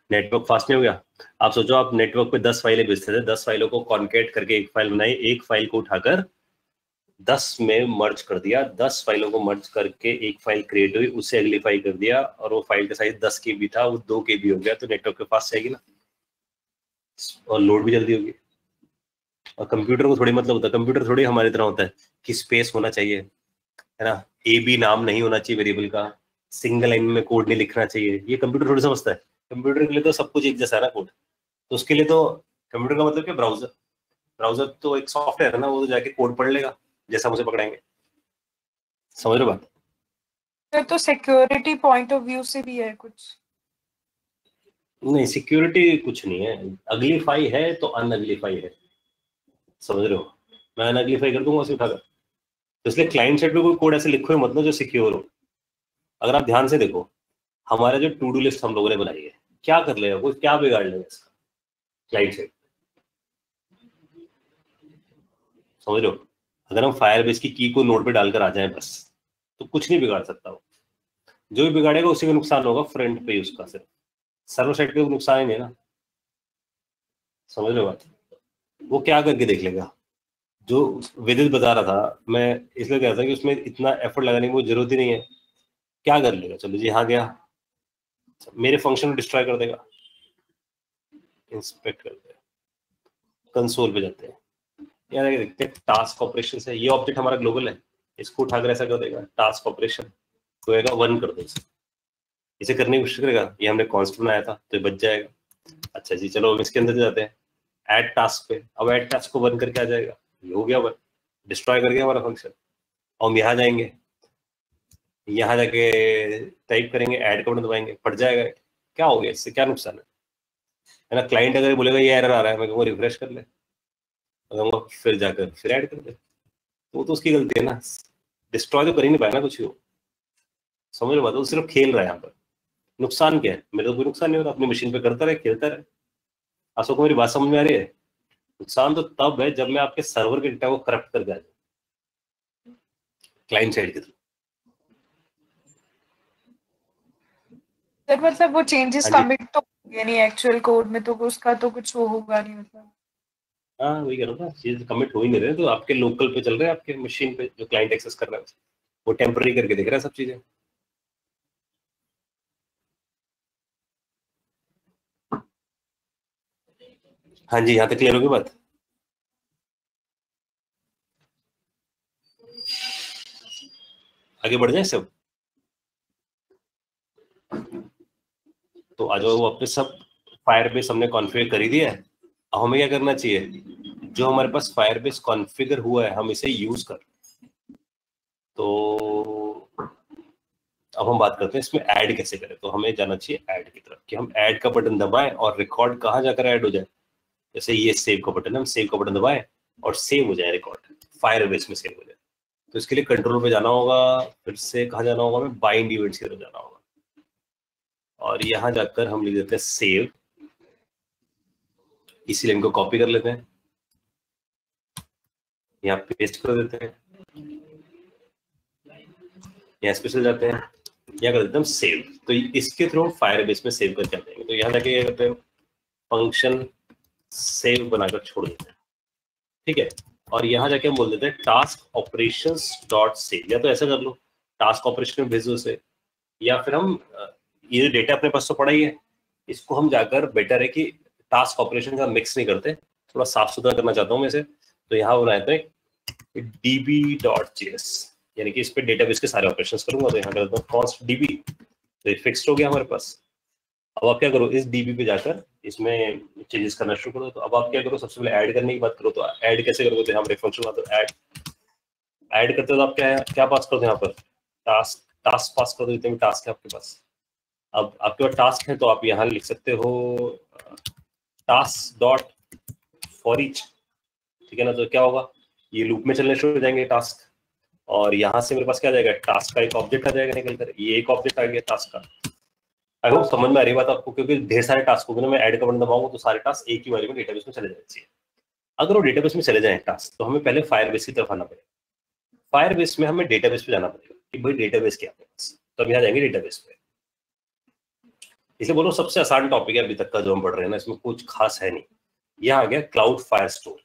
नेटवर्क फास्ट नहीं हो गया, आप सोचो आप नेटवर्क पे 10 फाइलें भेजते थे, 10 फाइलों को कॉन्केट करके एक फाइल बनाई, एक फाइल को उठाकर 10 में मर्ज कर दिया, 10 फाइलों को मर्ज करके एक फाइल क्रिएट हुई, उसे अगलीफाई कर दिया और वो फाइल का साइज 10 KB था, वो 2 KB हो गया। तो नेटवर्क पे फास्ट जाएगी ना, और लोड भी जल्दी होगी। और कंप्यूटर को थोड़ी मतलब होता है, कंप्यूटर थोड़ी हमारी तरह होता है कि स्पेस होना चाहिए, है ना, AB नाम नहीं होना चाहिए वेरिएबल का, सिंगल लाइन में कोड नहीं लिखना चाहिए, ये कंप्यूटर थोड़ी समझता है। कंप्यूटर के लिए तो सब कुछ एक जैसा है ना कोड, तो उसके लिए तो कंप्यूटर का मतलब क्या, ब्राउजर तो एक सॉफ्टवेयर है ना, वो तो जाके कोड पढ़ लेगा जैसा मुझे पकड़ाएंगे। समझ रहे बात। तो सिक्योरिटी पॉइंट ऑफ व्यू से भी है कुछ? नहीं, सिक्योरिटी कुछ नहीं है, अगलीफाई है तो अनअगलीफाई है, समझ रहे हो। मैं अनअगलीफाई कर दूंगा उसे उठाकर, तो इसलिए क्लाइंट साइड पे कोई कोड ऐसे लिखो मतलब जो सिक्योर हो। अगर आप ध्यान से देखो, हमारा जो टू डू लिस्ट हम लोगों ने बनाई है, क्या कर लेगा कोई, क्या बिगाड़ लेगा इसका क्लाइंट साइड, समझ रहे हो। अगर हम फायरबेस की की को नोड पे डालकर आ जाएं बस, तो कुछ नहीं बिगाड़ सकता वो। जो भी बिगाड़ेगा उसी को नुकसान होगा फ्रंट पे उसका, सिर्फ सर्वर साइड पे नुकसान ही नहीं ना। समझ रहे हो बात? वो क्या करके देख लेगा? जो विदित बता रहा था, मैं इसलिए कह रहा था कि उसमें इतना एफर्ट लगाने की कोई जरूरत ही नहीं है। क्या कर लेगा? चलो जी, यहाँ गया, मेरे फंक्शन को डिस्ट्रॉय कर देगा। इंस्पेक्ट करते हैं, कंसोल पे जाते हैं, यहाँ देखते हैं टास्क ऑपरेशन है। ये ऑब्जेक्ट हमारा ग्लोबल है, इसको उठाकर ऐसा कर देगा टास्क ऑपरेशन, तो आएगा 1 कर दो इसे करने की कोशिश करेगा। ये हमने कॉन्स्ट बनाया था तो ये बच जाएगा। अच्छा जी, चलो हम इसके अंदर जाते हैं ऐड टास्क पे। अब ऐड टास्क को 1 करके आ जाएगा, ये हो गया 1, डिस्ट्रॉय कर गया हमारा फंक्शन। और हम यहाँ जाएंगे, यहाँ जाके टाइप करेंगे, ऐड का बटन दबाएंगे, फट जाएगा। क्या हो गया? इससे क्या नुकसान है ना? क्लाइंट अगर बोलेगा ये एरर आ रहा है, मैं कहूँगा रिफ्रेश कर ले, कहूँगा फिर जाकर फिर ऐड कर दे, वो तो उसकी गलती है ना। डिस्ट्रॉय तो कर ही नहीं पाया ना कुछ वो। समझ लो बात, वो सिर्फ खेल रहा है यहाँ पर। नुकसान क्या है? मेरे तो कोई नुकसान नहीं होता, अपनी मशीन पे करता रहे, खेलता रहे। आशा को मेरी बात समझ में आ रही है? नुकसान तो तब है जब मैं आपके सर्वर के डेटा को करप्ट करके आ जाऊँ क्लाइंट साइड के थ्रू। सर मतलब वो चेंजेस हाँ जी। कमिट तो यानी एक्चुअल कोड में तो उसका तो कुछ वो होगा नहीं मतलब। हाँ वही कह रहा हूँ ना, चीज कमिट हो ही नहीं रहे, तो आपके लोकल पे चल रहे हैं, आपके मशीन पे जो क्लाइंट एक्सेस कर रहा है वो टेम्पररी करके देख रहा है सब चीजें। हाँ जी, यहाँ तक क्लियर होगी बात? आगे बढ़ जाए सब? तो आ जाओ, वो अपने सब फायरबेस हमने कॉन्फ़िगर कर ही दिया है। अब हमें क्या करना चाहिए? जो हमारे पास फायरबेस कॉन्फ़िगर हुआ है हम इसे यूज कर। तो अब हम बात करते हैं इसमें ऐड कैसे करें। तो हमें जाना चाहिए ऐड की तरफ, कि हम ऐड का बटन दबाएं और रिकॉर्ड कहाँ जाकर ऐड हो जाए। जैसे ये सेव का बटन है, हम सेव का बटन दबाएं और सेव हो जाए रिकॉर्ड, फायरबेस में सेव हो जाए। तो इसके लिए कंट्रोल पे जाना होगा, फिर से कहाँ जाना होगा? हमें बाइंड इवेंट्स की तरफ जाना होगा और यहाँ जाकर हम लिख देते हैं सेव। इसी लाइन को कॉपी कर लेते हैं, यहाँ पेस्ट कर देते हैं, यहाँ स्पेशल जाते हैं, यहाँ कर देते हैं सेव। तो इसके थ्रू फायरबेस में सेव करके आ जाएंगे। तो यहाँ जाके क्या करते हैं? फंक्शन सेव बनाकर छोड़ देते हैं, ठीक है। और यहाँ जाके हम बोल देते हैं टास्क ऑपरेशंस डॉट सेव, या तो ऐसा कर लो टास्क ऑपरेशन में भेजो उसे, या फिर हम ये डेटा अपने पास तो पड़ा ही है, इसको हम जाकर बेटर है कि टास्क ऑपरेशन का मिक्स नहीं करते, थोड़ा साफ सुथरा करना चाहता हूँ मैं इसे। तो यहाँ बनाते हैं db.js, यानी कि इस पे डेटाबेस के सारे ऑपरेशंस करूंगा। तो यहाँ करता हूँ कॉन्स्ट db, तो ये फिक्स्ड हो गया हमारे पास। अब आप क्या करो? इस db पे जाकर इसमें चेंजेस करना शुरू करो। तो अब आप क्या करो? सबसे पहले ऐड करने की बात करो। तो ऐड कैसे करोगे? तो यहाँ पर फंक्शन आता है ऐड करते हो तो आप क्या पास करो? यहाँ पर टास्क पास कर देते हैं, टास्क है आपके पास। अब आपके पास टास्क है तो आप यहाँ लिख सकते हो टास्क डॉट फॉर ईच, ठीक है ना। तो क्या होगा? ये लूप में चलने शुरू हो जाएंगे टास्क, और यहाँ से मेरे पास क्या जाएगा? टास्क का एक ऑब्जेक्ट आ जाएगा निकल कर। ये एक ऑब्जेक्ट आ गया टास्क का। आई होप समझ में आ रही बात आपको, क्योंकि ढेर सारे टास्क होंगे ना, मैं ऐड का बटन दबाऊंगा तो सारे टास्क एक ही बारी में डेटाबेस में चले जाने चाहिए। अगर वो डेटाबेस में चले जाए टास्क, तो हमें पहले फायरबेस की तरफ आना पड़ेगा। फायरबेस में हमें डेटाबेस पे जाना पड़ेगा कि भाई डेटाबेस क्या है। तो हम यहाँ जाएंगे डेटाबेस पे। इसलिए बोलो सबसे आसान टॉपिक है अभी तक का जो हम पढ़ रहे हैं ना, इसमें कुछ खास है नहीं। यह आ गया क्लाउड फायर स्टोर,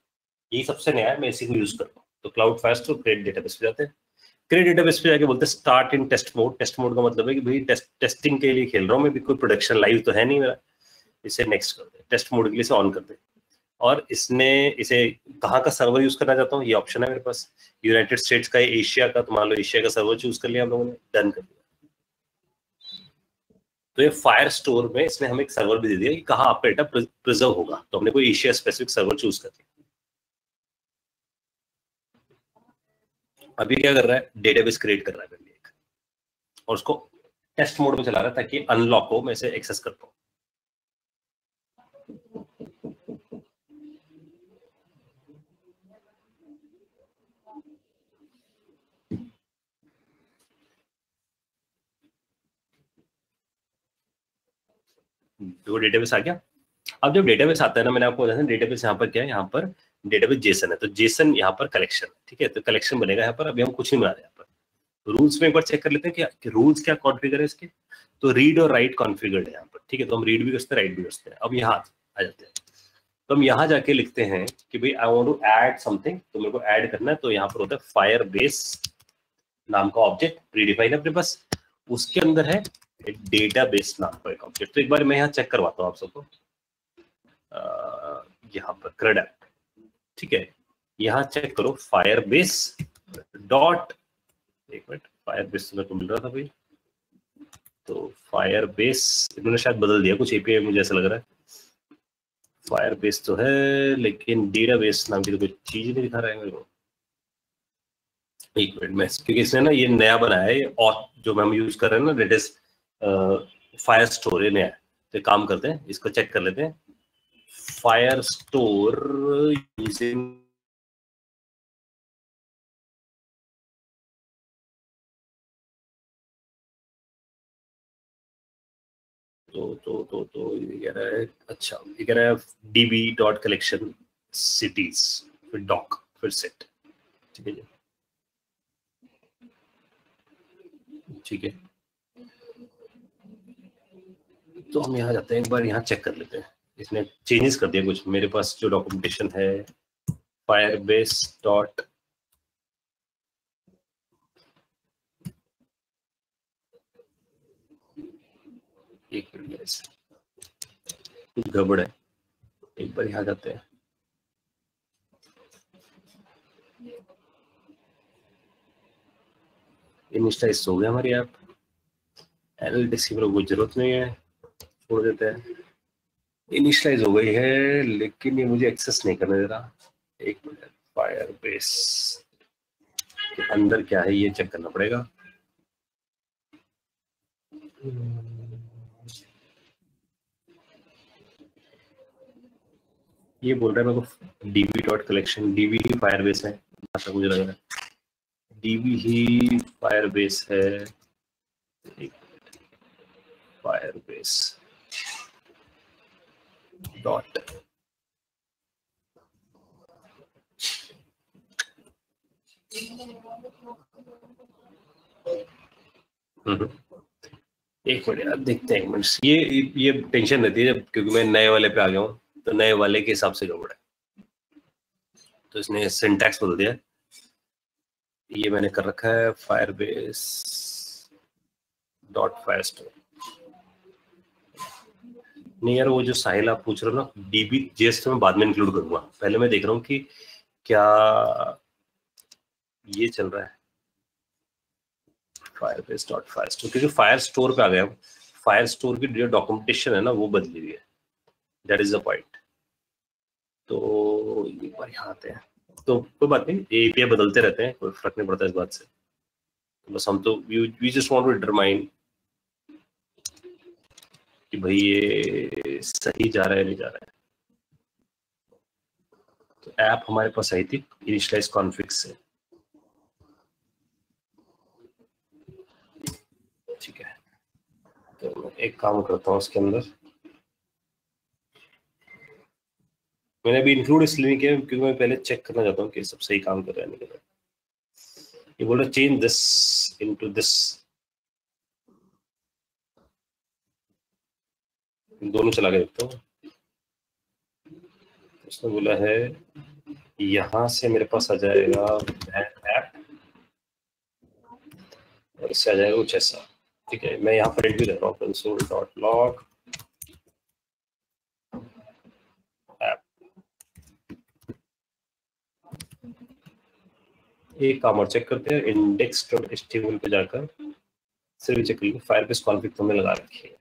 यही सबसे नया है, मैं इसी को यूज करता हूँ। तो Cloud Firestore create database पे जाते हैं। क्रिएट डेटाबेस पे जाके बोलते हैं start in test mode. Test mode का मतलब है कि भाई टेस्टिंग के लिए खेल रहा हूँ मैं भी, कोई प्रोडक्शन लाइव तो है नहीं मेरा। इसे नेक्स्ट कर दे, टेस्ट मोड के लिए इसे ऑन कर दे। और इसे कहाँ का सर्वर यूज करना चाहता हूँ, ये ऑप्शन है मेरे पास। यूनाइटेड स्टेट्स का, एशिया का, तो मान लो एशिया का सर्वर चूज कर लिया हम लोगों ने, डन कर दिया। तो ये फायर स्टोर में इसने हमें एक सर्वर भी दे दिया कि कहाँ आपका डेटा प्रिजर्व होगा। तो हमने कोई एशिया स्पेसिफिक सर्वर चूज कर लिया। अभी क्या कर रहा है? डेटाबेस क्रिएट कर रहा है मेरे लिए, और उसको टेस्ट मोड में चला रहा है ताकि अनलॉक हो, मैं इसे एक्सेस कर पाऊँ। तो डेटाबेस आ गया। अब जब डेटाबेस आता है ना, मैंने आपको बताया डेटाबेस यहाँ पर क्या है, यहाँ पर डेटाबेस जेसन है, तो जेसन यहाँ पर कलेक्शन है, ठीक है, तो कलेक्शन बनेगा यहाँ पर। अभी हम कुछ नहीं बना रहे यहाँ पर। रूल्स में एक बार चेक कर लेते हैं कि रूल्स क्या कॉन्फ़िगर है इसके। तो रीड और राइट कॉन्फ़िगर्ड है यहाँ पर, ठीक है, तो हम रीड भी करते हैं, राइट भी करते हैं। अब यहाँ आ जाते हैं, तो हम यहाँ जाके लिखते हैं कि भाई I want to add something, तो मेरे को ऐड करना है, तो यहाँ पर होता है फायरबेस नाम का ऑब्जेक्ट प्रीडिफाइन अपने पास, उसके अंदर है डेटाबेस नाम का एक ऑब्जेक्ट। तो एक बार मैं यहाँ चेक करवाता हूँ आप सबको, यहाँ पर CRUD ऐप, ठीक है, यहाँ चेक करो फायरबेस डॉट, एक मिनट, फायरबेस तो मेरे को मिल रहा था भाई, तो फायरबेस इन्होंने शायद बदल दिया कुछ एपीआई, मुझे ऐसा लग रहा है। फायरबेस तो है लेकिन डेटाबेस नाम की तो कोई चीज नहीं दिखा रहा है मेरे को। एक मिनट में, क्योंकि इसने ना ये नया बनाया है, और जो हम यूज कर रहे हैं ना दैट इज फायर स्टोर, ये नया है। तो काम करते हैं, इसको चेक कर लेते हैं। फायर स्टोर यूजिंग तो ये कह रहा है, अच्छा ये कह रहा है db.collection cities फिर doc फिर set, ठीक है जी, ठीक है। तो हम यहाँ जाते हैं, एक बार यहाँ चेक कर लेते हैं। इसने चेंजेस कर दिया कुछ, मेरे पास जो डॉक्यूमेंटेशन है फायरबेस डॉट एक मिनट, कुछ गड़बड़ है, एक बार यहाँ जाते हैं। इनिशियलाइज हो गया हमारी ऐप, एनालिटिक्स की कोई जरूरत नहीं है, छोड़ देते हैं। इनिशियलाइज हो गई है लेकिन ये मुझे एक्सेस नहीं करने दे रहा। एक मिनट, फायरबेस के अंदर क्या है ये चेक करना पड़ेगा। ये बोल रहा है मेरे को db.collection, db ही फायरबेस है ऐसा मुझे लग रहा है, db ही फायरबेस है। फायरबेस डॉट एक मिनट यार, देखते हैं एक मिनट। ये टेंशन रहती है जब, क्योंकि मैं नए वाले पे आ गया हूँ, तो नए वाले के हिसाब से गड़बड़ है, तो इसने सिंटैक्स बदल दिया। ये मैंने कर रखा है फायरबेस डॉट फायरस्टोर। नहीं यार, वो जो साहिल आप पूछ रहे हो ना, डीबी जेएस तो मैं बाद में इंक्लूड करूंगा, पहले मैं देख रहा हूँ कि क्या ये चल रहा है फायरबेस डॉट फायरस्टोर, क्योंकि फायर स्टोर पे आ गया हूँ। फायर स्टोर की जो डॉक्यूमेंटेशन है ना वो बदली हुई है, दैट इज द पॉइंट। तो एक बार यहाँ आते हैं, तो कोई बात नहीं, एपीआई बदलते रहते हैं, कोई फर्क नहीं पड़ता इस बात से। बस हम तो we just want to determine कि भाई ये सही जा रहा है नहीं जा रहा है। तो ऐप हमारे पास आई थी इनिशियलाइज कॉन्फिग से, ठीक है। तो मैं एक काम करता हूँ उसके अंदर, मैंने अभी इंक्लूड इसलिए नहीं किया क्योंकि मैं पहले चेक करना चाहता हूँ कि सब सही काम कर रहा है नहीं कर रहा है। ये बोल रहा चेंज दिस इनटू दिस, दोनों चला के देखता हूँ। उसने बोला है यहाँ से मेरे पास आ जाएगा ऐप और इससे आ जाएगा कुछ ऐसा, ठीक है। मैं यहाँ पर एड भी कर रहा हूँ console.log ऐप। एक काम और चेक करते हैं, index.html पे जाकर सिर्फ चेक करिए फायरबेस कॉन्फिग तो हमने लगा रखी है,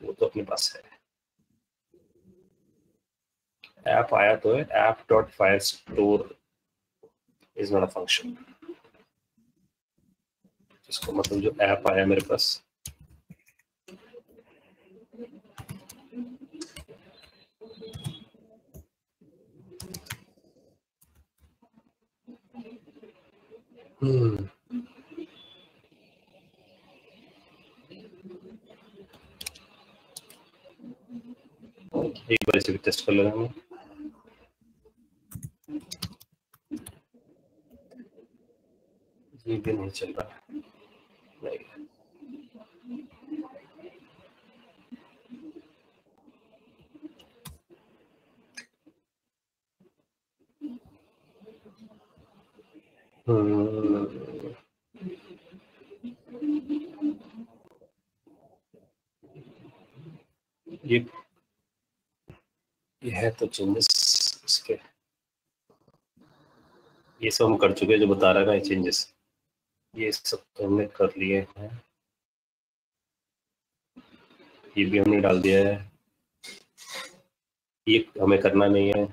वो तो अपने पास है। ऐप आया तो है, app.firestore is not a function, इसको मतलब जो ऐप आया मेरे पास एक बार इसे भी टेस्ट कर लेना। भी नहीं चल रहा नहीं। ये है तो चेंजेस इसके, ये सब हम कर चुके हैं जो बता रहा है ना ये चेंजेस, ये सब तो हमने कर लिए हैं। ये भी हमने डाल दिया है, ये हमें करना नहीं है।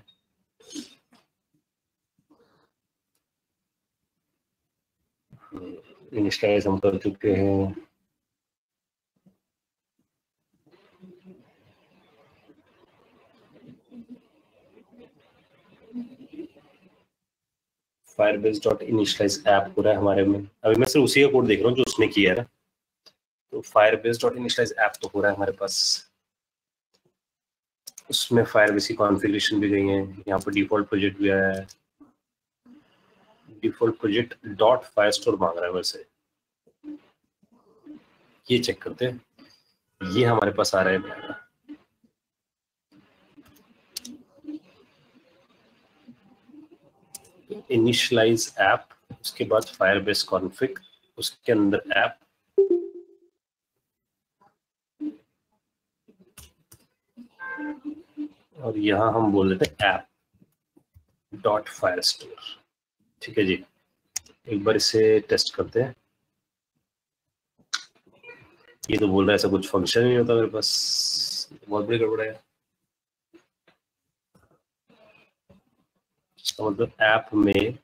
इनिशियलाइज हम कर चुके हैं। फायरबेस डॉट इनिशियलाइज ऐप हो रहा है हमारे में। अभी मैं सिर्फ उसी का कोड देख रहा हूँ जो उसने किया है ना। तो फायरबेस डॉट इनिशियलाइज ऐप तो हो रहा है हमारे पास, उसमें फायरबेस की कॉन्फ़िगरेशन भी गई है। यहाँ पर डिफॉल्ट प्रोजेक्ट भी आया है। डिफॉल्ट प्रोजेक्ट डॉट फायरस्टोर मांग रहा है वैसे, ये चेक करते हैं। ये हमारे पास आ रहा है इनिशियलाइज ऐप, उसके बाद फायरबेस कॉन्फ़िग, उसके अंदर ऐप, और यहाँ हम बोल देते हैं ऐप डॉट फायरस्टोर। ठीक है जी, एक बार इसे टेस्ट करते हैं। ये तो बोल रहा है ऐसा कुछ फंक्शन नहीं होता मेरे पास, बहुत बड़ी गड़बड़ है। इसका मतलब ऐप में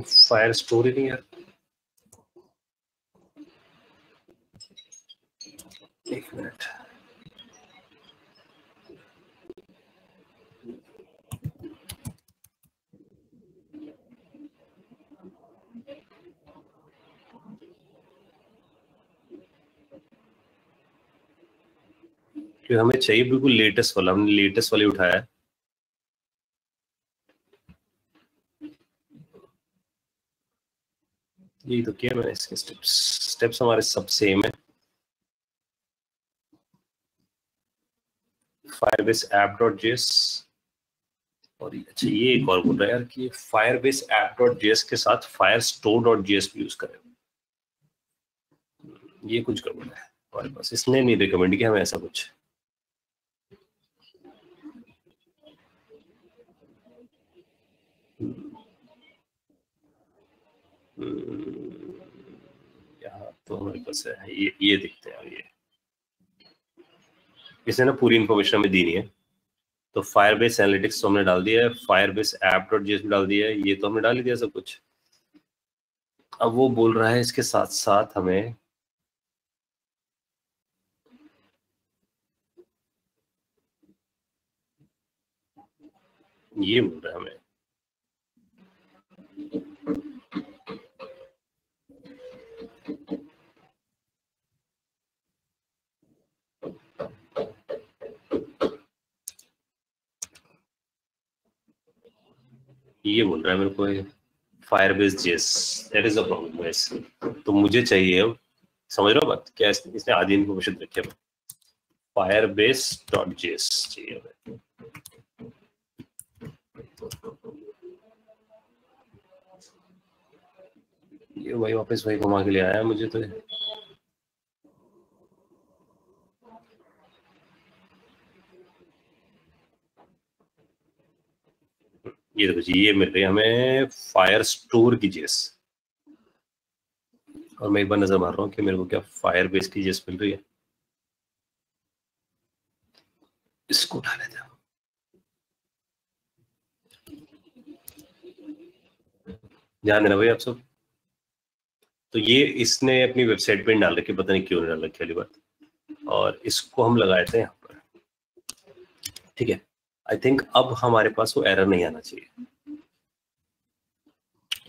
फायरस्टोर ही नहीं है। एक मिनट, क्योंकि हमें चाहिए बिल्कुल लेटेस्ट वाला, हमने लेटेस्ट वाले उठाया है। यही तो किया मैंने। इसके स्टेप्स हमारे सब सेम है। फायरबेस ऐप डॉट जेएस, और अच्छा ये एक और बोल रहा है यार कि फायरबेस ऐप डॉट जेएस के साथ फायरस्टोर डॉट जेएस भी यूज करें। ये कुछ गड़बड़ है हमारे पास, इसने नहीं रिकमेंड किया हमें ऐसा कुछ। यहाँ तो हमारे पास है, ये दिखते हैं। ये इसने ना पूरी इन्फॉर्मेशन हमें दी नहीं है। तो फायरबेस एनालिटिक्स तो हमने डाल दिया है, फायरबेस ऐप डॉट जेएस भी डाल दिया है, ये तो हमने डाल ही दिया सब कुछ। अब वो बोल रहा है इसके साथ साथ हमें ये बोल रहा है हमें ये बोल रहा है मेरे को Firebase JS, that is the problem guys. तो मुझे चाहिए, अब समझ रहे हो बात क्या, इसने आधी इन्फॉर्मेशन रखी है। फायरबेस डॉट जेएस चाहिए हमें। ये वही वापस वही घुमा के ले आया मुझे। तो ये देखो जी, ये मिल रही है हमें फायरस्टोर की जेएस, और मैं एक बार नजर मार रहा हूँ कि मेरे को क्या फायरबेस की जेएस मिल रही है। इसको उठा लेते हैं। ध्यान देना भाई आप सब। तो ये इसने अपनी वेबसाइट पे डाल रखी, पता नहीं क्यों डाल रखी वाली बात, और इसको हम लगाए थे यहाँ पर। ठीक है, आई थिंक अब हमारे पास वो एरर नहीं आना चाहिए।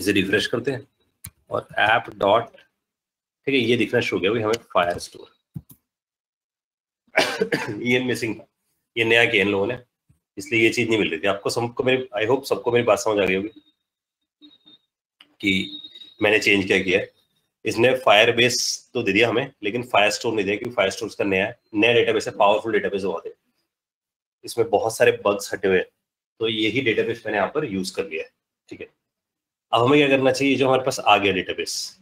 इसे रिफ्रेश करते हैं और ऐप डॉट, ठीक है, ये दिखना शुरू हो गया भाई हमें फायरस्टोर। ये मिसिंग था, ये नया किया इन लोगों ने। इसलिए ये चीज नहीं मिल रही थी आपको। सबको मेरी, आई होप सबको मेरी बात समझ आ गई होगी कि मैंने चेंज क्या किया है। इसने फायर बेस तो दे दिया हमें, लेकिन फायर स्टोर नहीं दिया, क्योंकि फायर स्टोर का नया डेटाबेस है, पावरफुल डेटाबेस बहुत है, इसमें बहुत सारे बग्स हटे हुए हैं, तो यही डेटाबेस मैंने यहाँ पर यूज कर लिया है। ठीक है, अब हमें क्या करना चाहिए, जो हमारे पास आ गया डेटाबेस,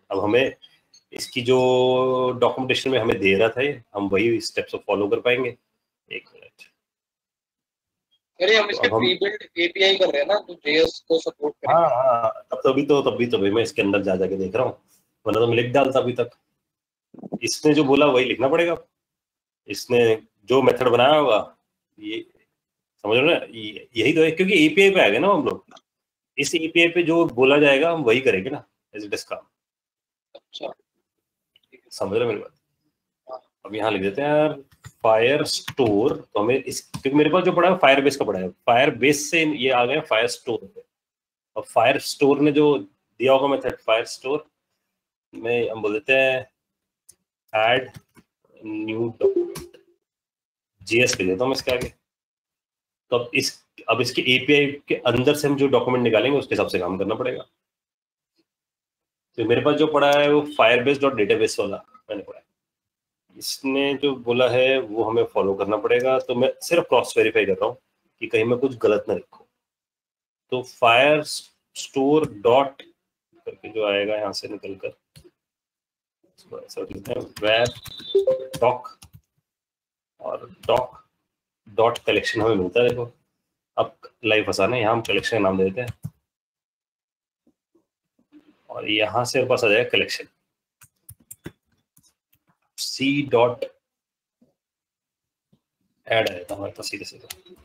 अब हमें इसकी जो डॉक्यूमेंटेशन में हमें दे रहा था ये, हम वही स्टेप्स फॉलो कर पाएंगे। एक मिनट, अरे हम इसके प्री बिल्ड एपीआई कर रहे हैं ना, तो जेएस को सपोर्ट करेंगे। हाँ, तभी तो मैं इसके अंदर जा जाके देख रहा हूँ, वरना तो मैं लिख डालता अभी तक। इसने जो बोला वही लिखना पड़ेगा, इसने जो मेथड बनाया होगा, ये समझ रहे हो ना, यही तो है, क्योंकि एपीआई पे आ गए ना हम लोग, इस एपीआई पे जो बोला जाएगा हम वही करेंगे ना एज इट इज काम। अच्छा, समझ रहे मेरी बात। अब यहाँ लिख देते हैं यार फायर स्टोर, तो हमें इस, क्योंकि मेरे पास जो पड़ा है फायर बेस का पड़ा है, फायर बेस से ये आ गए फायर स्टोर पे। अब फायर स्टोर ने जो दिया होगा मेथड फायर स्टोर में, हम बोल देते हैं ऐड न्यू डॉक्यूमेंट, जीएस लिख देता हूँ इसके आगे। तो अब इसके एपीआई के अंदर से हम जो डॉक्यूमेंट निकालेंगे उसके हिसाब से काम करना पड़ेगा। तो मेरे पास जो पड़ा है वो firebase.database वाला मैंने पढ़ा है, इसने जो बोला है वो हमें फॉलो करना पड़ेगा। तो मैं सिर्फ क्रॉस वेरीफाई कर रहा हूँ कि कहीं मैं कुछ गलत ना लिखूं। तो फायर स्टोर डॉट करके जो आएगा यहाँ से निकल कर वेर डॉक, और डॉक डॉट कलेक्शन हमें मिलता है। देखो अब लाइफ आसान है, यहाँ हम कलेक्शन का नाम दे देते हैं, और यहाँ से पास आ जाएगा कलेक्शन सी डॉट ऐड आया था हमारे पास, सीधे सीधे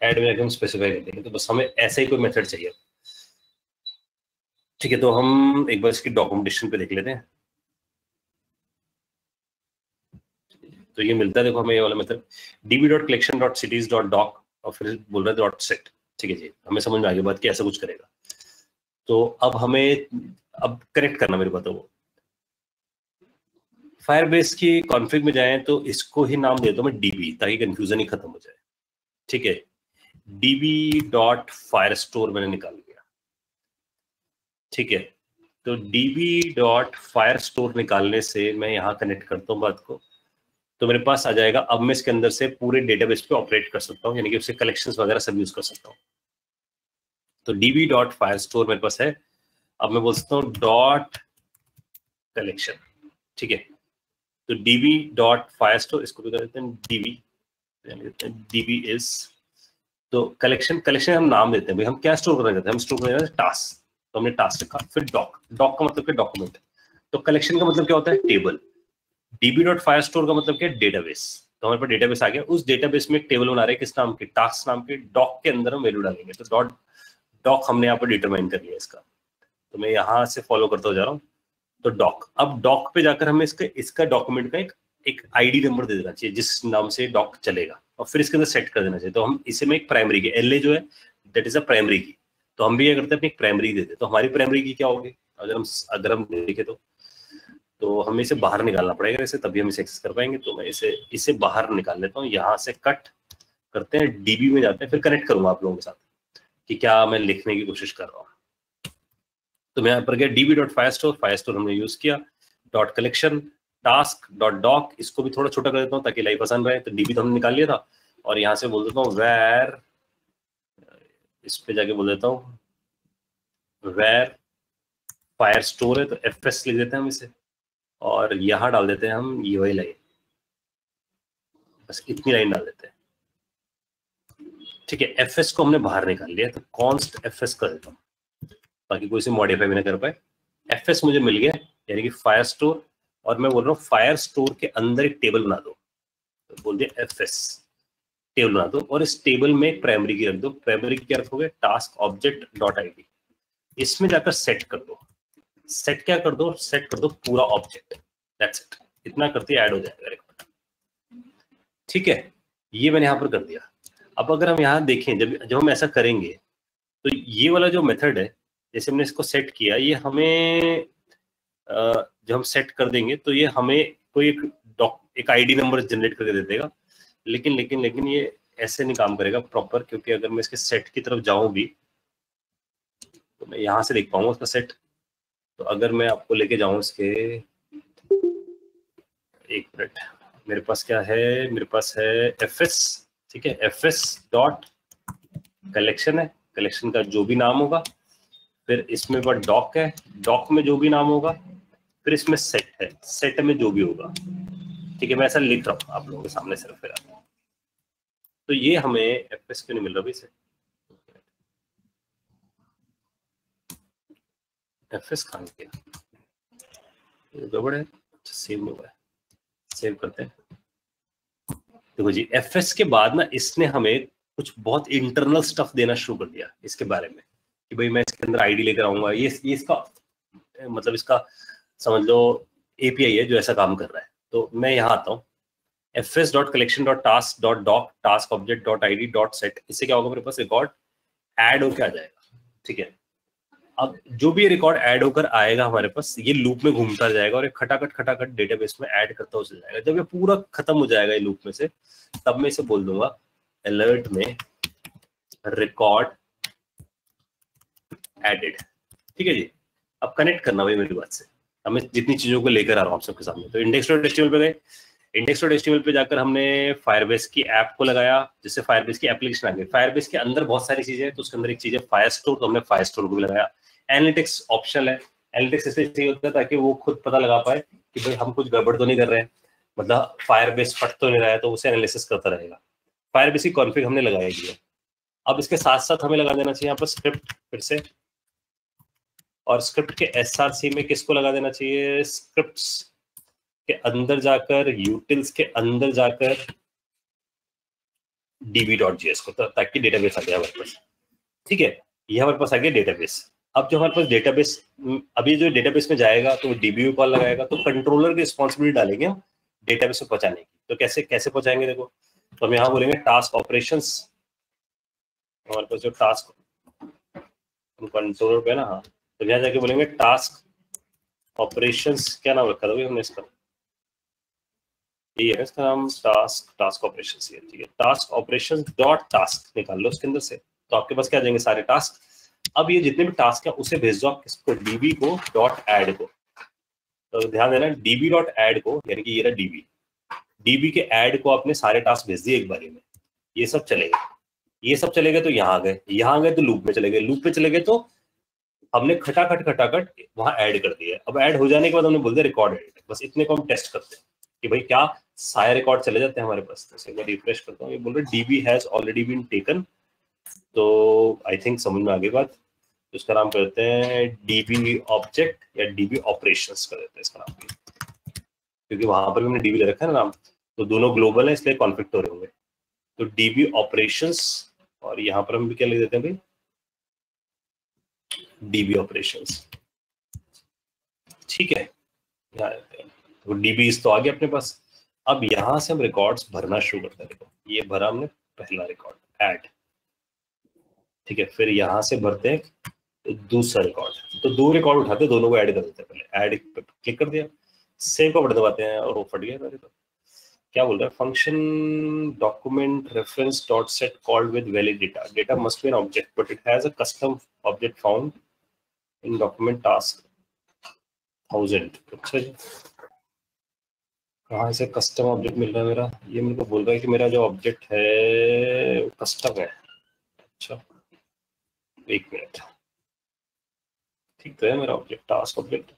ऐड में हम स्पेसिफाई कर देंगे। तो बस हमें ऐसा ही कोई मेथड चाहिए। ठीक है, तो हम एक बार इसकी डॉक्यूमेंटेशन पे देख लेते हैं। तो ये मिलता है, देखो हमें ये वाला मेथड db.collection.cities.doc, और फिर बोल रहा है डॉट सेट। ठीक है जी, हमें समझ में आ गई बात कि ऐसा कुछ करेगा। तो अब हमें अब करेक्ट करना मेरे बताओ, फायरबेस की कॉन्फ़िग में जाएं तो इसको ही नाम देता हूं मैं db, ताकि कंफ्यूजन ही खत्म हो जाए। ठीक है, db.firestore मैंने निकाल लिया। ठीक है, तो db.firestore निकालने से मैं यहाँ कनेक्ट करता हूँ बात को, तो मेरे पास आ जाएगा। अब मैं इसके अंदर से पूरे डेटाबेस पे ऑपरेट कर सकता हूँ, यानी कि उससे कलेक्शंस वगैरह सब यूज कर सकता हूँ। तो db.firestore मेरे पास है। अब मैं बोल सकता हूँ डॉट कलेक्शन। ठीक है, तो db.firestore, इसको भी कर देते हैं db इज, तो कलेक्शन हम नाम देते हैं भाई, हम क्या स्टोर करना चाहते हैं, हम स्टोर करना चाहते हैं टास्क, तो हमने टास्क लिखा। फिर डॉक का मतलब क्या, डॉक्यूमेंट। तो कलेक्शन का मतलब क्या होता है, टेबल। db.firestore का मतलब क्या है, डेटाबेस। तो हमारे पास डेटाबेस आ गया, उस डेटाबेस में एक टेबल बना रहे हैं, किस नाम के, टास्क नाम के। डॉक के अंदर हम वैल्यू डालेंगे, तो डॉक हमने यहाँ पर डिटरमाइन कर लिया इसका। तो मैं यहाँ से फॉलो करता जा रहा हूँ। तो डॉक, अब डॉक पे जाकर हमें इसका डॉक्यूमेंट का एक आईडी नंबर दे देना चाहिए जिस नाम से डॉक चलेगा, और फिर इसके अंदर सेट कर देना चाहिए। तो हम इसे में एक प्राइमरी की, एलए जो है दैट इज अ प्राइमरी की, तो हम भी क्या करते हैं अपनी एक प्राइमरी दे देते। तो हमारी प्राइमरी की क्या होगी, अगर हम देखें तो हमें इसे बाहर निकालना पड़ेगा इसे, तभी हम इसे एक्सेस कर पाएंगे। तो मैं इसे बाहर निकाल लेता हूँ, यहाँ से कट करते हैं, डीबी में जाते हैं, फिर कनेक्ट करूंगा आप लोगों के साथ कि क्या मैं लिखने की कोशिश कर रहा हूँ। तो मैं यहाँ पर गया db.firestore हमने यूज किया, dot collection task dot doc, इसको भी थोड़ा छोटा कर देता हूँ ताकि लाइफ आसान रहे। तो डीबी तो हमने निकाल लिया था, और यहाँ से बोल देता हूँ वेर, इस पे जाके बोल देता हूँ वेर फायर स्टोर है, तो fs लिख देते हैं हम इसे, और यहाँ डाल देते हैं हम ये वाली लाइन, बस इतनी लाइन डाल देते हैं। ठीक है, fs को हमने बाहर निकाल लिया, तो कॉन्स्ट fs कर देता हूँ ताकि कोई से मॉडिफाई भी ना कर पाए। fs मुझे मिल गया, यानी कि फायर स्टोर, और मैं बोल रहा हूँ फायर स्टोर के अंदर एक टेबल बना दो, तो बोल दिया fs टेबल बना दो, और इस टेबल में एक प्राइमरी की रख दो। प्राइमरी की क्या रखोगे, टास्क ऑब्जेक्ट डॉट id, इसमें जाकर सेट कर दो। सेट क्या कर दो, सेट कर दो पूरा ऑब्जेक्ट, दैट्स इट, इतना करते ऐड हो जाएगा। ठीक है, ये मैंने यहाँ पर कर दिया। अब अगर हम यहाँ देखें, जब हम ऐसा करेंगे तो ये वाला जो मेथड है, जैसे हमने इसको सेट किया, ये हमें जब हम सेट कर देंगे तो ये हमें कोई एक आईडी नंबर जनरेट करके दे देगा। लेकिन ये ऐसे नहीं काम करेगा प्रॉपर, क्योंकि अगर मैं इसके सेट की तरफ जाऊं भी तो मैं यहाँ से देख पाऊंगा उसका सेट। तो अगर मैं आपको लेके जाऊं इसके, एक मिनट, मेरे पास क्या है, मेरे पास है fs, ठीक है, fs डॉट कलेक्शन है, कलेक्शन का जो भी नाम होगा, फिर इसमें पर डॉक है, डॉक में जो भी नाम होगा, फिर इसमें सेट है, सेट में जो भी होगा, ठीक है। मैं ऐसा लिख रहा हूँ आप लोगों के सामने सिर्फ फिर। तो ये हमें fs क्यों नहीं मिल रहा भाई से, fs कहाँ गया, गड़बड़ है, सेव नहीं हुआ है, सेव करते हैं। देखो जी, fs के बाद ना इसने हमें कुछ बहुत इंटरनल स्टफ देना शुरू कर दिया इसके बारे में, कि भाई मैं इसके अंदर आईडी लेकर आऊंगा, ये इसका मतलब इसका समझ लो एपीआई है जो ऐसा काम कर रहा है। तो मैं यहाँ आता हूँ, fs.collection.task.doc task_object.id.set, इससे क्या होगा, मेरे पास रिकॉर्ड ऐड होकर आ जाएगा, ठीक है। अब जो भी रिकॉर्ड ऐड होकर आएगा हमारे पास, ये लूप में घूमता जाएगा और एक खटाखट डेटाबेस में ऐड करता हो चल जाएगा। जब ये पूरा खत्म हो जाएगा ये लूप में से, तब मैं इसे बोल दूंगा अलर्ट में रिकॉर्ड एडेड, ठीक है जी। अब कनेक्ट करना भाई मेरी बात से, अब मैं जितनी चीजों को लेकर आ रहा हूँ आप सबके सामने। तो index.html पे गए, index.html पे जाकर हमने फायरबेस की ऐप को लगाया, जिससे फायरबेस की एप्लीकेशन आ गई। फायरबेस के अंदर बहुत सारी चीजें हैं, तो उसके अंदर एक चीज है फायरस्टोर, तो हमने फायरस्टोर को भी लगाया। एनालिटिक्स ऑप्शनल है, एनालिटिक्स इसलिए चाहिए होता है ताकि वो खुद पता लगा पाए कि भाई हम कुछ गड़बड़ तो नहीं कर रहे हैं, मतलब फायरबेस फट तो नहीं रहा है, तो उसे एनालिसिस करता रहेगा। फायरबेस की कॉन्फ़िग हमने लगाई दी है। अब इसके साथ साथ हमें लगा देना चाहिए यहाँ पर स्क्रिप्ट फिर से, और स्क्रिप्ट के एसआरसी में किसको लगा देना चाहिए, स्क्रिप्ट्स के अंदर जाकर, यूटिल्स के अंदर जाकर db.js को, ताकि डेटाबेस आ गया हमारे पास, ठीक है। ये हमारे पास आ गया डेटाबेस। अब जो हमारे पास डेटाबेस, अभी जो डेटाबेस में जाएगा तो वो डीबी कॉल लगाएगा, तो कंट्रोलर की रिस्पॉन्सिबिलिटी डालेंगे हम डेटाबेस में पहुंचाने की। तो कैसे कैसे पहुंचाएंगे, देखो, तो हम यहाँ बोलेंगे टास्क ऑपरेशंस, हमारे पास जो टास्क कंट्रोलर पे ना, हाँ, तो यहाँ जाके बोलेंगे टास्क ऑपरेशंस, क्या नाम रखा था भाई हमने इसका, ये है इसका नाम, टास्क ऑपरेशंस, ये ठीक है। टास्क ऑपरेशंस डॉट टास्क निकाल लो उसके अंदर से, तो आपके पास क्या आ जाएंगे, सारे टास्क। अब ये जितने भी टास्क हैं उसे भेज दो आप किसको, डीबी को डॉट ऐड को। तो ध्यान देना, डीबी डॉट ऐड को, यानी कि ये रहा डीबी, डीबी के ऐड को आपने सारे टास्क भेज दिए एक बारी में, ये सब चलेगा। ये सब चले गए तो यहाँ गए, यहाँ गए तो लूप में चले गए, लूप में चले गए तो हमने खटाखट वहां ऐड कर दिया। अब ऐड हो जाने के बाद हमने बोल दिया रिकॉर्ड एडिट, बस इतने को हम टेस्ट करते हैं कि भाई क्या सारे रिकॉर्ड चले जाते हैं हमारे पास। तो एक बार रिफ्रेश करता हूँ, ये बोल रहे DB has already been taken, तो आई थिंक समझ में आ गई बात। इसका नाम करते हैं डीबी ऑब्जेक्ट या डीबी ऑपरेशंस कर देते हैं इसका नाम, क्योंकि वहां पर भी हमने डीबी ले रखा है ना नाम, तो दोनों ग्लोबल है इसलिए कॉन्फ्लिक्ट हो रहे होंगे। तो डीबी ऑपरेशंस, और यहाँ पर हम भी क्या लिख देते हैं भाई, डीबी ऑपरेशंस, ठीक है। तो डीबीज तो आ गया अपने पास। अब यहां से हम रिकॉर्ड्स भरना शुरू करते हैं। देखो ये भरा हमने पहला रिकॉर्ड ऐड, ठीक है। फिर यहां से भरते हैं तो दूसरा रिकॉर्ड, तो दो रिकॉर्ड उठाते हैं, दोनों को ऐड कर देते हैं। पहले ऐड क्लिक कर दिया, सेव का बटन दबाते हैं और वो फट गया। तो क्या बोल रहा है, function document reference dot set called with valid data, data must be an object but it has a custom object found in document task 1000। अच्छा जी, कहाँ से कस्टम ऑब्जेक्ट मिल रहा है मेरा, ये मेरे को बोल रहा है कि मेरा जो ऑब्जेक्ट है वो कस्टम है। अच्छा एक मिनट, ठीक तो है मेरा ऑब्जेक्ट, टास्क ऑब्जेक्ट।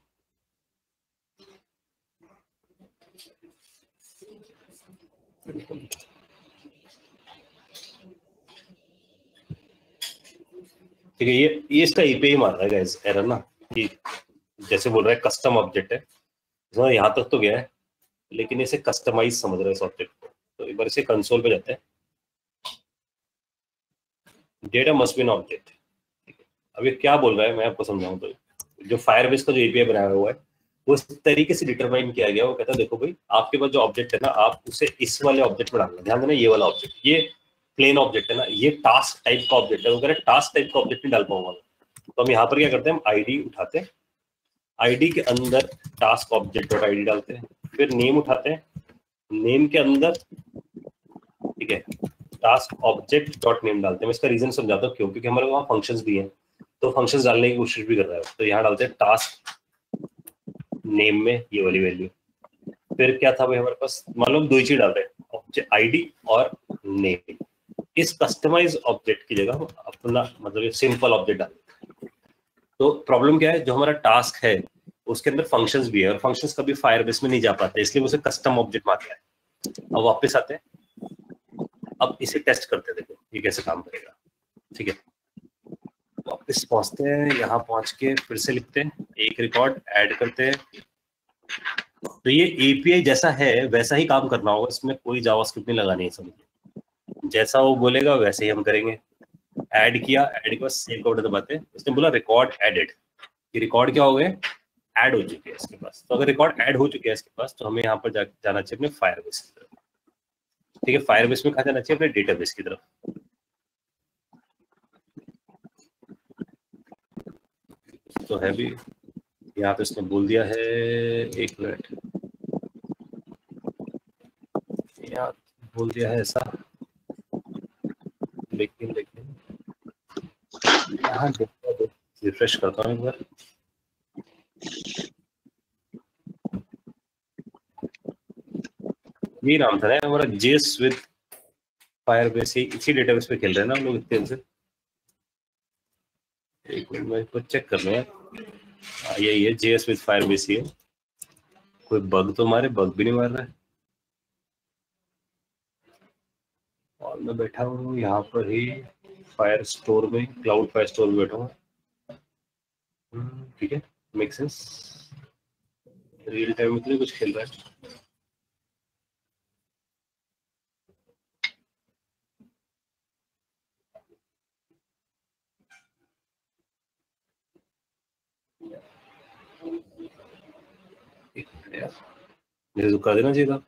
ठीक है, ये इसका ईपीआई मार रहा है गाइस एरर ना, कि जैसे बोल रहा है कस्टम ऑब्जेक्ट है, तो यहाँ तक तो गया है लेकिन इसे कस्टमाइज समझ रहा है इस ऑब्जेक्ट को। तो एक बार इसे कंसोल पे जाते हैं, data must be an object. अब ये क्या बोल रहा है मैं आपको समझाऊं। तो जो फायरबेस का जो एपीआई बनाया हुआ है वो इस तरीके से डिटरमाइन किया गया, वो कहता है देखो भाई आपके पास जो ऑब्जेक्ट है ना, आप उसे इस वाले ऑब्जेक्ट में डालना। ध्यान देना, ये वाला ऑब्जेक्ट, ये प्लेन ऑब्जेक्ट है ना, ये टास्क टाइप का ऑब्जेक्ट है। वो कह रहे टास्क टाइप का ऑब्जेक्ट नहीं डाल पाऊंगा। तो हम यहाँ पर क्या करते हैं, हम आईडी उठाते हैं, आईडी के अंदर टास्क ऑब्जेक्ट डॉट आईडी डालते हैं, फिर नेम उठाते हैं, नेम के अंदर, ठीक है, टास्क ऑब्जेक्ट डॉट नेम डालते हैं। मैं इसका रीजन समझाता हूँ क्यों, क्योंकि हमारे वहाँ फंक्शंस भी हैं, तो फंक्शंस डालने की कोशिश भी कर रहा है। तो यहाँ डालते हैं टास्क नेम में ये वाली वैल्यू। फिर क्या था भाई हमारे पास, मान लो दो ही चीज डाल रहे हैं, ऑब्जेक्ट आईडी और नेम। इस कस्टमाइज ऑब्जेक्ट की जगह हम अपना मतलब ये सिंपल ऑब्जेक्ट डालते हैं। तो प्रॉब्लम क्या है, जो हमारा टास्क है उसके अंदर फंक्शंस भी है, और फंक्शंस कभी फायरबेस में नहीं जा पाते, इसलिए उसे कस्टम ऑब्जेक्ट मारता है। अब वापस आते हैं, अब इसे टेस्ट करते हैं, देखो ये कैसे काम करेगा। ठीक है, वापस पहुंचते हैं, यहाँ पहुंच के फिर से लिखते हैं, एक रिकॉर्ड ऐड करते हैं। तो ये एपीआई जैसा है वैसा ही काम करना होगा, इसमें कोई जावास्क्रिप्ट नहीं लगानी है। समझिए जैसा वो बोलेगा वैसे ही हम करेंगे। ऐड किया, ऐड के बाद सेव का बटन दबाते हैं, उसने बोला रिकॉर्ड एडेड। ये रिकॉर्ड क्या हो गए, ऐड हो चुके हैं इसके पास। तो अगर रिकॉर्ड ऐड हो चुके हैं इसके पास, तो हमें यहाँ पर जाना चाहिए अपने फायरबेस की तरफ। ठीक है, फायरबेस में कहाँ जाना चाहिए, अपने डेटाबेस की तरफ। तो है भी यहाँ पे इसने बोल दिया है, एक मिनट, यहाँ बोल दिया है ऐसा, लेकिन यहाँ रिफ्रेश करता हूँ एक बार। ये नाम था ना हमारा, जेस विद फायरबेस, इसी डेटाबेस पे खेल रहे हैं ना हम लोग इतने दिन से। एक मिनट में इसको चेक कर रहे हैं, यही है जेएस विद फायरबेस ही है। कोई बग तो मारे, बग भी नहीं मार रहा है। और मैं बैठा हूँ यहाँ पर ही फायर स्टोर में, क्लाउड फायर स्टोर में बैठा हूँ। ठीक है, मेक सेंस। रियल टाइम में तो कुछ खेल रहा है। मुझे तो कर देना चाहिए था।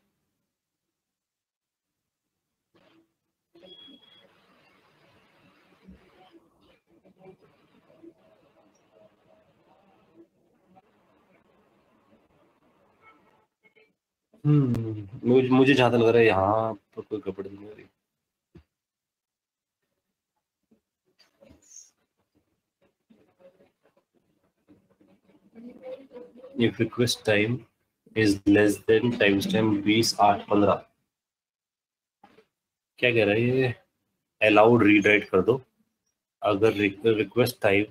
मुझे जहाँ तक लग रहा है यहाँ पर कोई गड़बड़ नहीं हो रही। If request time is less than timestamp 20:08:15, क्या कह रहा है ये, अलाउड रीड राइट कर दो। अगर रिक्वेस्ट टाइम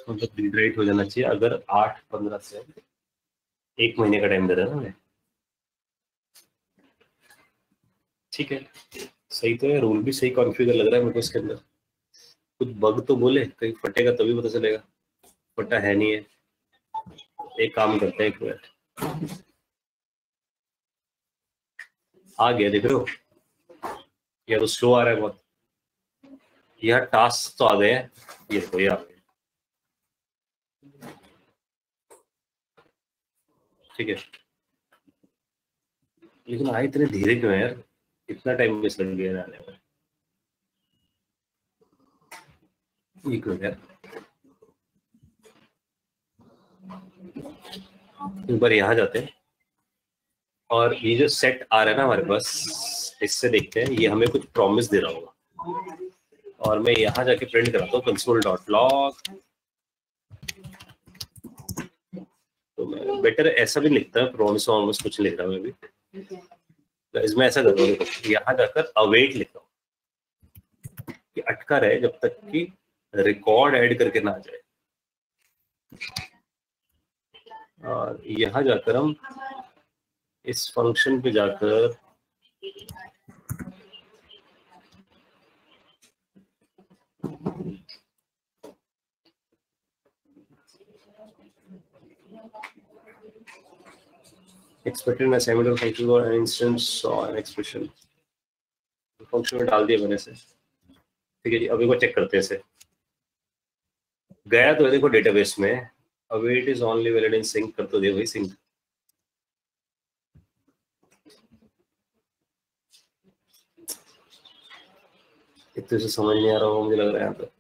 मतलब रीड राइट हो जाना चाहिए अगर 8:15 से 1 महीने का टाइम दे रहा है ना हमें। ठीक है, सही तो है, रूल भी सही कॉन्फ़िगर लग रहा है मेरे को इसके अंदर। कुछ बग तो बोले, कहीं फटेगा तभी पता चलेगा, फटा है नहीं है। एक काम करते हैं, एक मिनट, आ गया देख रहे हो, या तो स्लो आ रहा है बहुत। यह टास्क तो आ गए हैं, ये देखो ये आ गए। ठीक है, लेकिन आए इतने धीरे क्यों है यार, इतना टाइम मिस लग गया आने में। ये क्यों यार, एक बार यहाँ जाते हैं और ये जो सेट आ रहा है ना हमारे पास, इससे देखते हैं ये हमें कुछ प्रॉमिस दे रहा होगा। और मैं यहाँ जाके प्रिंट कराता हूँ console.log। तो मैं बेटर ऐसा भी लिखता है, प्रॉमिस वॉमिस कुछ लिख रहा हूँ मैं भी। तो इसमें ऐसा करता हूँ, यहाँ जाकर अवेट लिखता हूँ कि अटका रहे जब तक कि रिकॉर्ड ऐड करके ना आ जाए। और यहाँ जाकर हम इस फंक्शन पे जाकर expected an assignment of function or an instance or an expression, function में डाल दिया मैंने से। ठीक है जी, अभी को चेक करते हैं इसे। गया तो देखो डेटाबेस में, await is only valid in sync कर तो दे भाई sync। इतने से समझ नहीं आ रहा होगा मुझे लग रहा है यहाँ पे।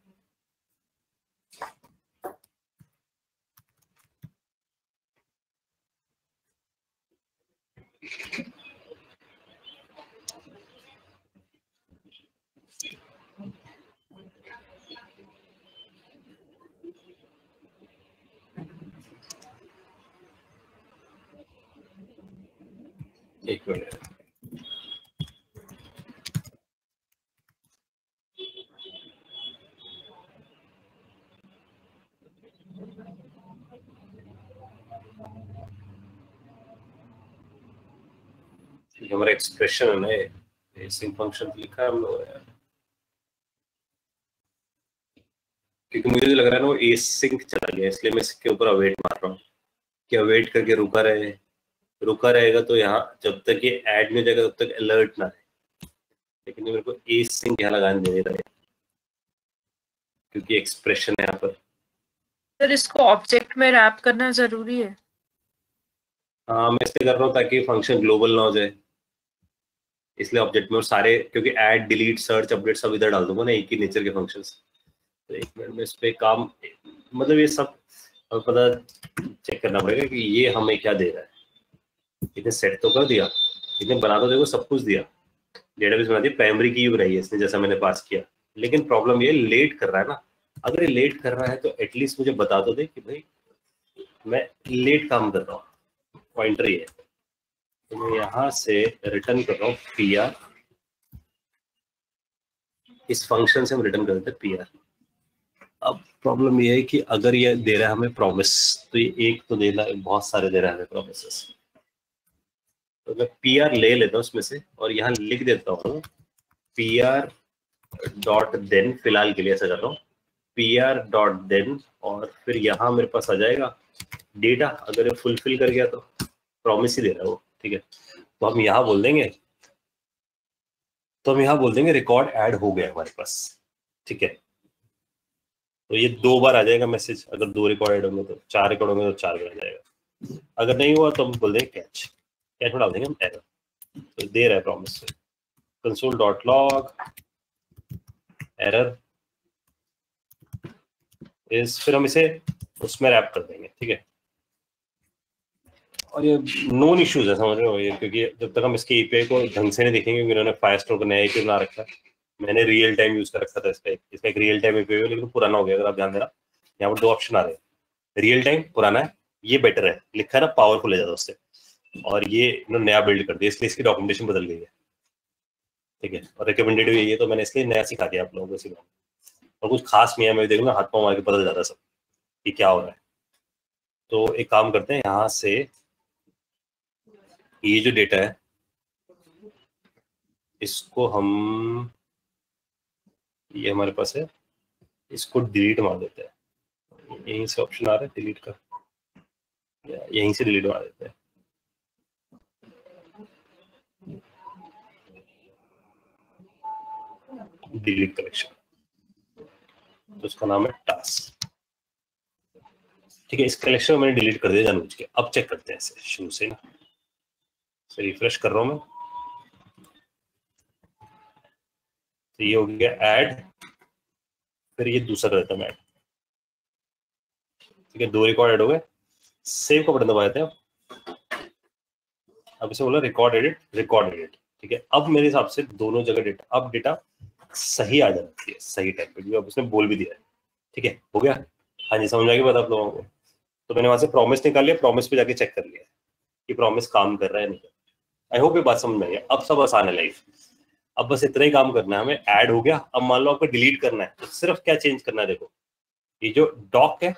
हमारा एक्सप्रेशन है ना, ये सिंक फंक्शन लिखा है हम लोगों ने, क्योंकि मुझे लग रहा है ना वो ए सिंक चला गया, इसलिए मैं इसके ऊपर अवेट मार रहा हूँ कि अवेट करके रुका रहेगा तो यहाँ जब तक ये ऐड नहीं हो जाएगा तब तक अलर्ट ना रहे, लेकिन मेरे को ए सिंक यहाँ लगाने दे रहा है क्योंकि एक्सप्रेशन है यहाँ पर। सर इसको ऑब्जेक्ट में रैप करना जरूरी है। हाँ मैं इसलिए कर रहा हूँ ताकि फंक्शन ग्लोबल ना हो जाए, इसलिए ऑब्जेक्ट में सारे, क्योंकि ऐड डिलीट सर्च अपडेट सब इधर डाल दूंगा ना, एक ही नेचर के फंक्शंस। तो एक मिनट में इस पे काम, मतलब ये सब पता चेक करना पड़ेगा कि ये हमें क्या दे रहा है। इसने सेट तो कर दिया, इसने बना तो देखो सब कुछ दिया, डेटाबेस बना दिया, प्राइमरी की बनाई है इसने जैसा मैंने पास किया, लेकिन प्रॉब्लम ये लेट कर रहा है ना। अगर ये लेट कर रहा है तो एटलीस्ट मुझे बता दो दे कि भाई मैं लेट काम कर रहा हूँ, पॉइंटर ये है। तो मैं यहाँ से रिटर्न कर रहा हूँ PR, इस फंक्शन से हम रिटर्न कर देते हैं PR। अब प्रॉब्लम ये है कि अगर ये दे रहा है हमें प्रॉमिस, तो ये एक तो दे रहा है, बहुत सारे दे रहा है हमें प्रॉमिसेस, तो मैं PR ले लेता हूँ उसमें से और यहाँ लिख देता हूँ PR डॉट देन, फिलहाल के लिए ऐसा कर रहा हूँ PR डॉट देन, और फिर यहाँ मेरे पास आ जाएगा डेटा। अगर ये फुलफिल कर गया तो प्रॉमिस ही दे रहा है वो, ठीक है। तो हम यहाँ बोल देंगे, रिकॉर्ड ऐड हो गया हमारे पास, ठीक है। तो ये 2 बार आ जाएगा मैसेज, अगर 2 रिकॉर्ड ऐड होंगे तो, 4 रिकॉर्ड होंगे तो 4 बार आ जाएगा। अगर नहीं हुआ तो हम बोल देंगे कैच में डाल देंगे हम एरर, तो दे रहा है प्रॉमिस से कंसोल डॉट लॉग एरर इस, फिर हम इसे उसमें रैप कर देंगे, ठीक है। और ये नोन इश्यूज है, समझ रहे हो ये, क्योंकि जब तक हम इसके API को ढंग से नहीं देखेंगे, क्योंकि इन्होंने फायरस्टोर का नया API बना रखा है, मैंने रियल टाइम यूज कर रखा था इसका एक रियल टाइम API है, लेकिन पुराना हो गया। अगर आप ध्यान देना यहाँ पर 2 ऑप्शन आ रहे हैं, रियल टाइम पुराना है, ये बेटर है, लिखा है ना पावरफुल है ज्यादा उससे, और ये इन्होंने नया बिल्ड कर दिया, इसलिए इसकी डॉक्यूमेंटेशन बदल गई है, ठीक है। और रिकमेंडेड भी यही है, तो मैंने इसलिए नया सिखा दिया आप लोगों को इसी, और कुछ खास नहीं है, मैं देखूंगा हाथ पाँव मार के बदल जाता सब कि क्या हो रहा है। तो एक काम करते हैं, यहाँ से ये जो डेटा है इसको हम, ये हमारे पास है, इसको डिलीट मार देते हैं। यहीं से ऑप्शन आ रहा है डिलीट का, यहीं से डिलीट मार देते हैं। डिलीट कलेक्शन, तो उसका नाम है टास्क, ठीक है। इस कलेक्शन को मैंने डिलीट कर दिया जानबूझ के। अब चेक करते हैं इसे शुरू से ना, रिफ्रेश कर रहा हूं मैं, तो ये हो गया ऐड, फिर ये दूसरा कर देता हूं ऐड, ठीक है। 2 रिकॉर्ड ऐड हो गए, सेव का बटन दबा देते हैं। अब इसे बोला रिकॉर्ड एडिट, ठीक है। अब मेरे हिसाब से दोनों जगह डेटा, अब डेटा सही आ जाना चाहिए, सही टाइम पे, जो अब उसने बोल भी दिया है, ठीक है। हो गया, हाँ जी, समझ आ गया बात आप लोगों को। तो मैंने वहां से प्रॉमिस निकाल लिया, प्रॉमिस पे जाके चेक कर लिया कि प्रॉमिस काम कर रहा है नहीं। आई होप ये बात समझ में आई। अब सब आसान है लाइफ, अब बस इतना ही काम करना है हमें। ऐड हो गया, अब मान लो आपको डिलीट करना है, तो सिर्फ क्या चेंज करना है, देखो ये जो डॉक है,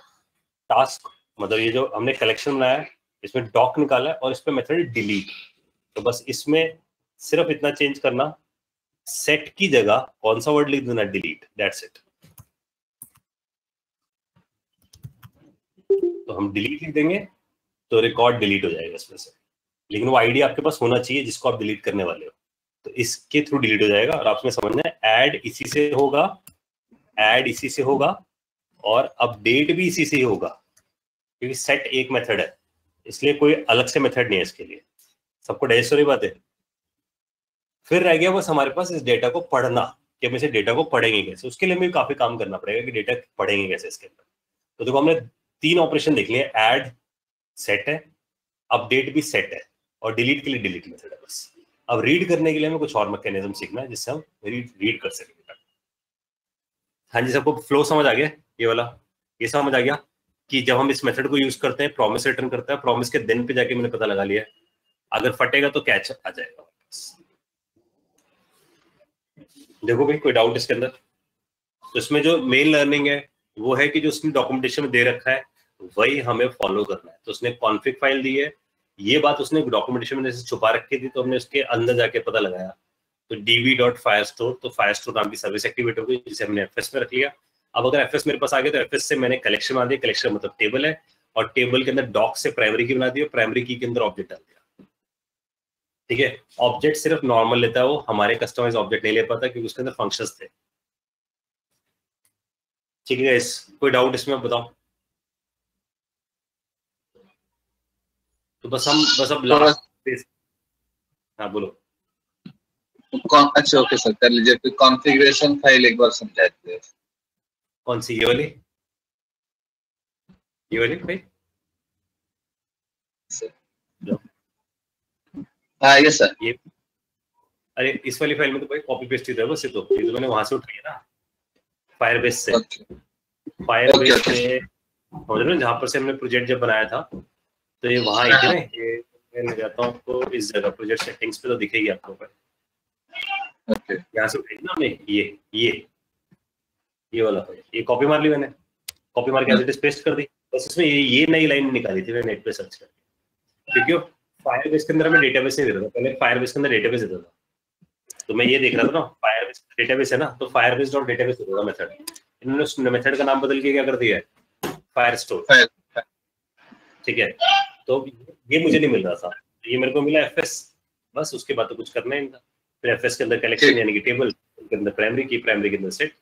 टास्क मतलब ये जो हमने कलेक्शन बनाया है, इसमें डॉक निकाला है और इस पे मेथड डिलीट, तो बस इसमें सिर्फ इतना चेंज करना, सेट की जगह कौन सा वर्ड लिख देना, डिलीट, दैट्स इट। तो हम डिलीट लिख देंगे तो रिकॉर्ड डिलीट हो जाएगा इसमें से, लेकिन वो आईडी आपके पास होना चाहिए जिसको आप डिलीट करने वाले हो, तो इसके थ्रू डिलीट हो जाएगा। और आपने समझना है ऐड इसी से होगा, ऐड इसी से होगा और अपडेट भी इसी से ही होगा, क्योंकि सेट एक मेथड है, इसलिए कोई अलग से मेथड नहीं है इसके लिए। सबको डाइजेस्ट हो रही बात है। फिर रह गया बस हमारे पास इस डेटा को पढ़ना, कि हम इसे डेटा को पढ़ेंगे कैसे। उसके लिए हमें काफी काम करना पड़ेगा कि डेटा पढ़ेंगे कैसे इसके अंदर। तो देखो हमने 3 ऑपरेशन देख लिए, ऐड सेट है, अपडेट भी सेट है, और डिलीट के लिए डिलीट मेथड है बस। अब रीड करने के लिए हमें कुछ और मैकेनिज्म सीखना है जिससे हम रीड कर सकें। हाँ जी, सबको फ्लो समझ आ गया? ये वाला ये समझ आ गया कि जब हम इस मेथड को यूज करते हैं, प्रॉमिस रिटर्न करता है, प्रॉमिस के दिन पे जाके मैंने पता लगा लिया, अगर फटेगा तो कैच आ जाएगा। देखो भाई, कोई डाउट इसके अंदर? तो इसमें जो मेन लर्निंग है वो है कि जो उसने डॉक्यूमेंटेशन में दे रखा है वही हमें फॉलो करना है। तो उसने कॉन्फिग फाइल दी है, ये बात उसने डॉक्यूमेंटेशन में छुपा रखी थी, तो हमने उसके अंदर जाके पता लगाया। तो db.firestore, तो firestore नाम की सर्विस एक्टिवेट हो गई, जिसे हमने एफएस में रख लिया। अब अगर एफएस मेरे पास आ गया तो एफएस से मैंने कलेक्शन बना दिया, कलेक्शन मतलब टेबल है, और टेबल के अंदर डॉक से प्राइमरी की बना दी, प्राइमरी की के अंदर ऑब्जेक्ट डाल दिया। ठीक है, ऑब्जेक्ट सिर्फ नॉर्मल लेता है वो, हमारे कस्टमाइज ऑब्जेक्ट नहीं ले पाता क्योंकि उसके अंदर फंक्शंस थे। ठीक है, कोई डाउट इसमें बताओ? तो बस अब लास्ट, हाँ बोलो। अच्छा ओके सर, कर लीजिए। फिर कॉन्फ़िगरेशन फाइल एक बार समझा दीजिए। कौन सी, ये वाली? ये वाली भाई? हाँ यस सर। ये अरे इस वाली फाइल में तो भाई कॉपी पेस्ट ही था बस, ये तो मैंने वहां से उठाई है ना, फायरबेस से। फायरबेस से समझ रहे हो, जहाँ पर से हमने प्रोजेक्ट जब बनाया था, तो ये वहां आई थी ना। ये मैं जाता हूँ आपको इस जगह प्रोजेक्ट सेटिंग्स पे, तो दिखेगी आपको ऊपर। यहाँ से उठाई ना हमने, ये वाला फाइल, ये कॉपी मार ली मैंने, कॉपी मार के एज इट इज पेस्ट कर दी। बस इसमें ये नई लाइन निकाली थी मैंने नेट पे सर्च करके, क्योंकि फायरबेस के अंदर हमें डेटाबेस नहीं देता था। पहले फायरबेस के अंदर डेटाबेस देता था, तो मैं ये देख रहा था ना, फायरबेस डेटाबेस है ना, तो फायरबेस डॉट डेटाबेस होगा मेथड। इन्होंने उस मेथड का नाम बदल के क्या कर दिया है, फायरस्टोर। ठीक है, तो ये मुझे नहीं मिल रहा था, ये मेरे को मिला एफएस, बस उसके बाद तो कुछ करना ही नहीं था। फिर एफएस के अंदर कलेक्शन यानी कि टेबल के अंदर प्राइमरी की, प्राइमरी के अंदर सेट।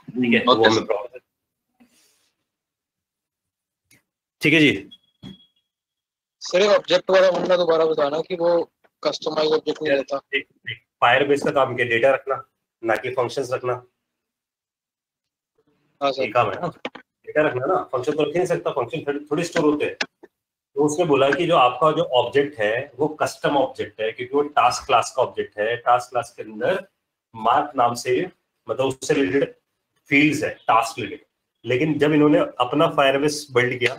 ठीक है, वो हमें प्रॉब्लम। ठीक है जी सर, एक ऑब्जेक्ट वाला बनना दोबारा बताना कि वो कस्टमाइज ऑब्जेक्ट नहीं रहता। फायरबेस का काम क्या, डेटा रखना, ना कि फंक्शंस रखना। हाँ सर, ये काम है ना, डेटा रखना ना, फंक्शन तो रख नहीं सकता, फंक्शन थोड़ी स्टोर होते हैं। तो उसने बोला कि जो आपका जो ऑब्जेक्ट है वो कस्टम ऑब्जेक्ट है, क्योंकि वो टास्क क्लास का ऑब्जेक्ट है। टास्क क्लास के अंदर मार्क नाम से, मतलब उससे रिलेटेड फील्ड्स है, टास्क रिलेटेड। लेकिन जब इन्होंने अपना फायरबेस बिल्ड किया,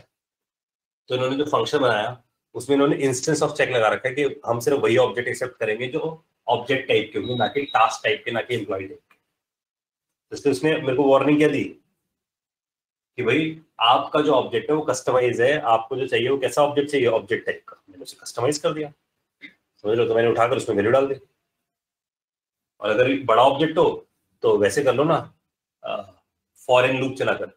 तो इन्होंने जो फंक्शन बनाया उसमें इन्होंने इंस्टेंस ऑफ चेक लगा रखा है कि हम सिर्फ वही ऑब्जेक्ट एक्सेप्ट करेंगे जो ऑब्जेक्ट टाइप के होंगे, ना कि टास्क टाइप के, ना कि एम्प्लॉय टाइप के। इसलिए उसने मेरे को वार्निंग क्या दी कि भाई आपका जो ऑब्जेक्ट है वो कस्टमाइज है, आपको जो चाहिए वो कैसा ऑब्जेक्ट चाहिए, ऑब्जेक्ट टाइप का। मैंने उसे कस्टमाइज कर दिया, समझ लो। तो मैंने उठाकर उसमें वैल्यू डाल दी। और अगर बड़ा ऑब्जेक्ट हो तो वैसे कर लो ना, फॉर इन लूप चलाकर।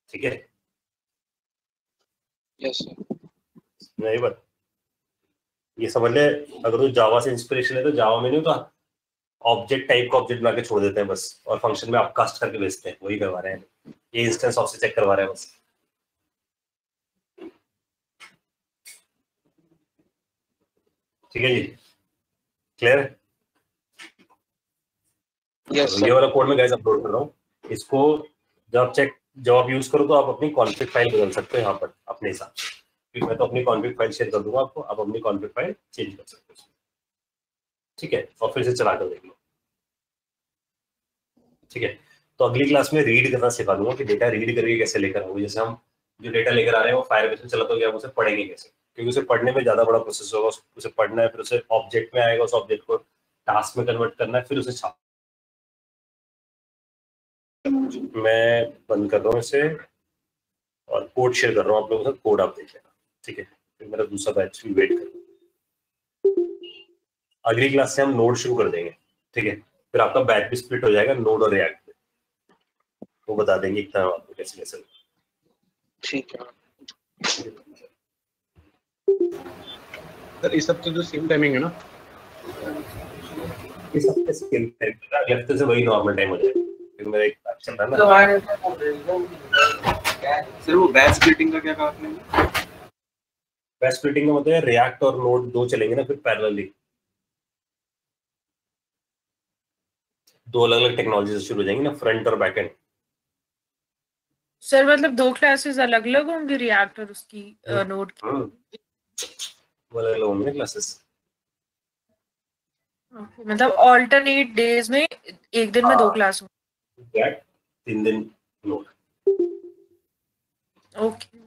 ठीक है, यस सर। नहीं बात ये समझ ले, अगर तू जावा से इंस्पिरेशन है तो जावा में नहीं होता, ऑब्जेक्ट टाइप का ऑब्जेक्ट बना के छोड़ देते हैं बस, और फंक्शन में आप कास्ट करके भेजते हैं, वही करवा रहे हैं। ये इंस्टेंस ऑफ से चेक करवा रहे हैं बस। ठीक है जी, क्लियर है? यस ये वाला कोड में गाइस अपलोड कर रहा हूँ, इसको जब आप यूज करो तो आप अपनी कॉन्फ़िग फाइल बदल सकते हो यहाँ पर अपने हिसाब से, क्योंकि मैं तो अपनी कॉन्फ़िग फाइल शेयर कर दूंगा आपको, आप अपनी कॉन्फ़िग फाइल चेंज कर सकते हो। ठीक है, और फिर से चला कर देख लो। ठीक है, तो अगली क्लास में रीड करना सिखा दूंगा कि डेटा रीड करके कैसे लेकर आऊंगा। जैसे हम जो डेटा लेकर आ रहे हैं वो फायरबेस में चला तो क्या, उसे पढ़ेंगे कैसे, क्योंकि उसे पढ़ने में ज्यादा बड़ा प्रोसेस होगा। उसे पढ़ना है, फिर उसे ऑब्जेक्ट में आएगा, उस ऑब्जेक्ट को टास्क में कन्वर्ट करना है, फिर उसे छाप। मैं बंद कर रहा हूँ इसे और कोड शेयर कर रहा हूँ आप लोगों से, कोड आप देख लेना। ठीक है, फिर मेरा दूसरा बैच भी वेट करो। अगली क्लास से हम नोड शुरू कर देंगे। ठीक है, फिर आपका बैच भी स्प्लिट हो जाएगा नोड और रिएक्ट पे, वो बता देंगे एक तरह आपको कैसे कैसे। ठीक है सर, ये सब तो जो सेम टाइमिंग है ना, ये सब के सेम टाइम अगले हफ्ते से वही नॉर्मल टाइम हो जाएगा, क्योंकि मेरा एक बैच चल रहा है ना। सर वो बैच स्प्लिटिंग का क्या कहा आपने? बैच स्प्लिटिंग का मतलब है रिएक्ट और नोड दो चलेंगे ना, फिर पैरेलली दो अलग अलग टेक्नोलॉजी शुरू हो जाएंगी ना, फ्रंट और बैक एंड। सर मतलब दो क्लासेस अलग अलग होंगी, रिएक्ट और उसकी नोड की? वो अलग अलग होंगे क्लासेस। मतलब ऑल्टरनेट डेज में एक दिन में दो क्लास होंगी? रिएक्ट 3 दिन नोड। ओके।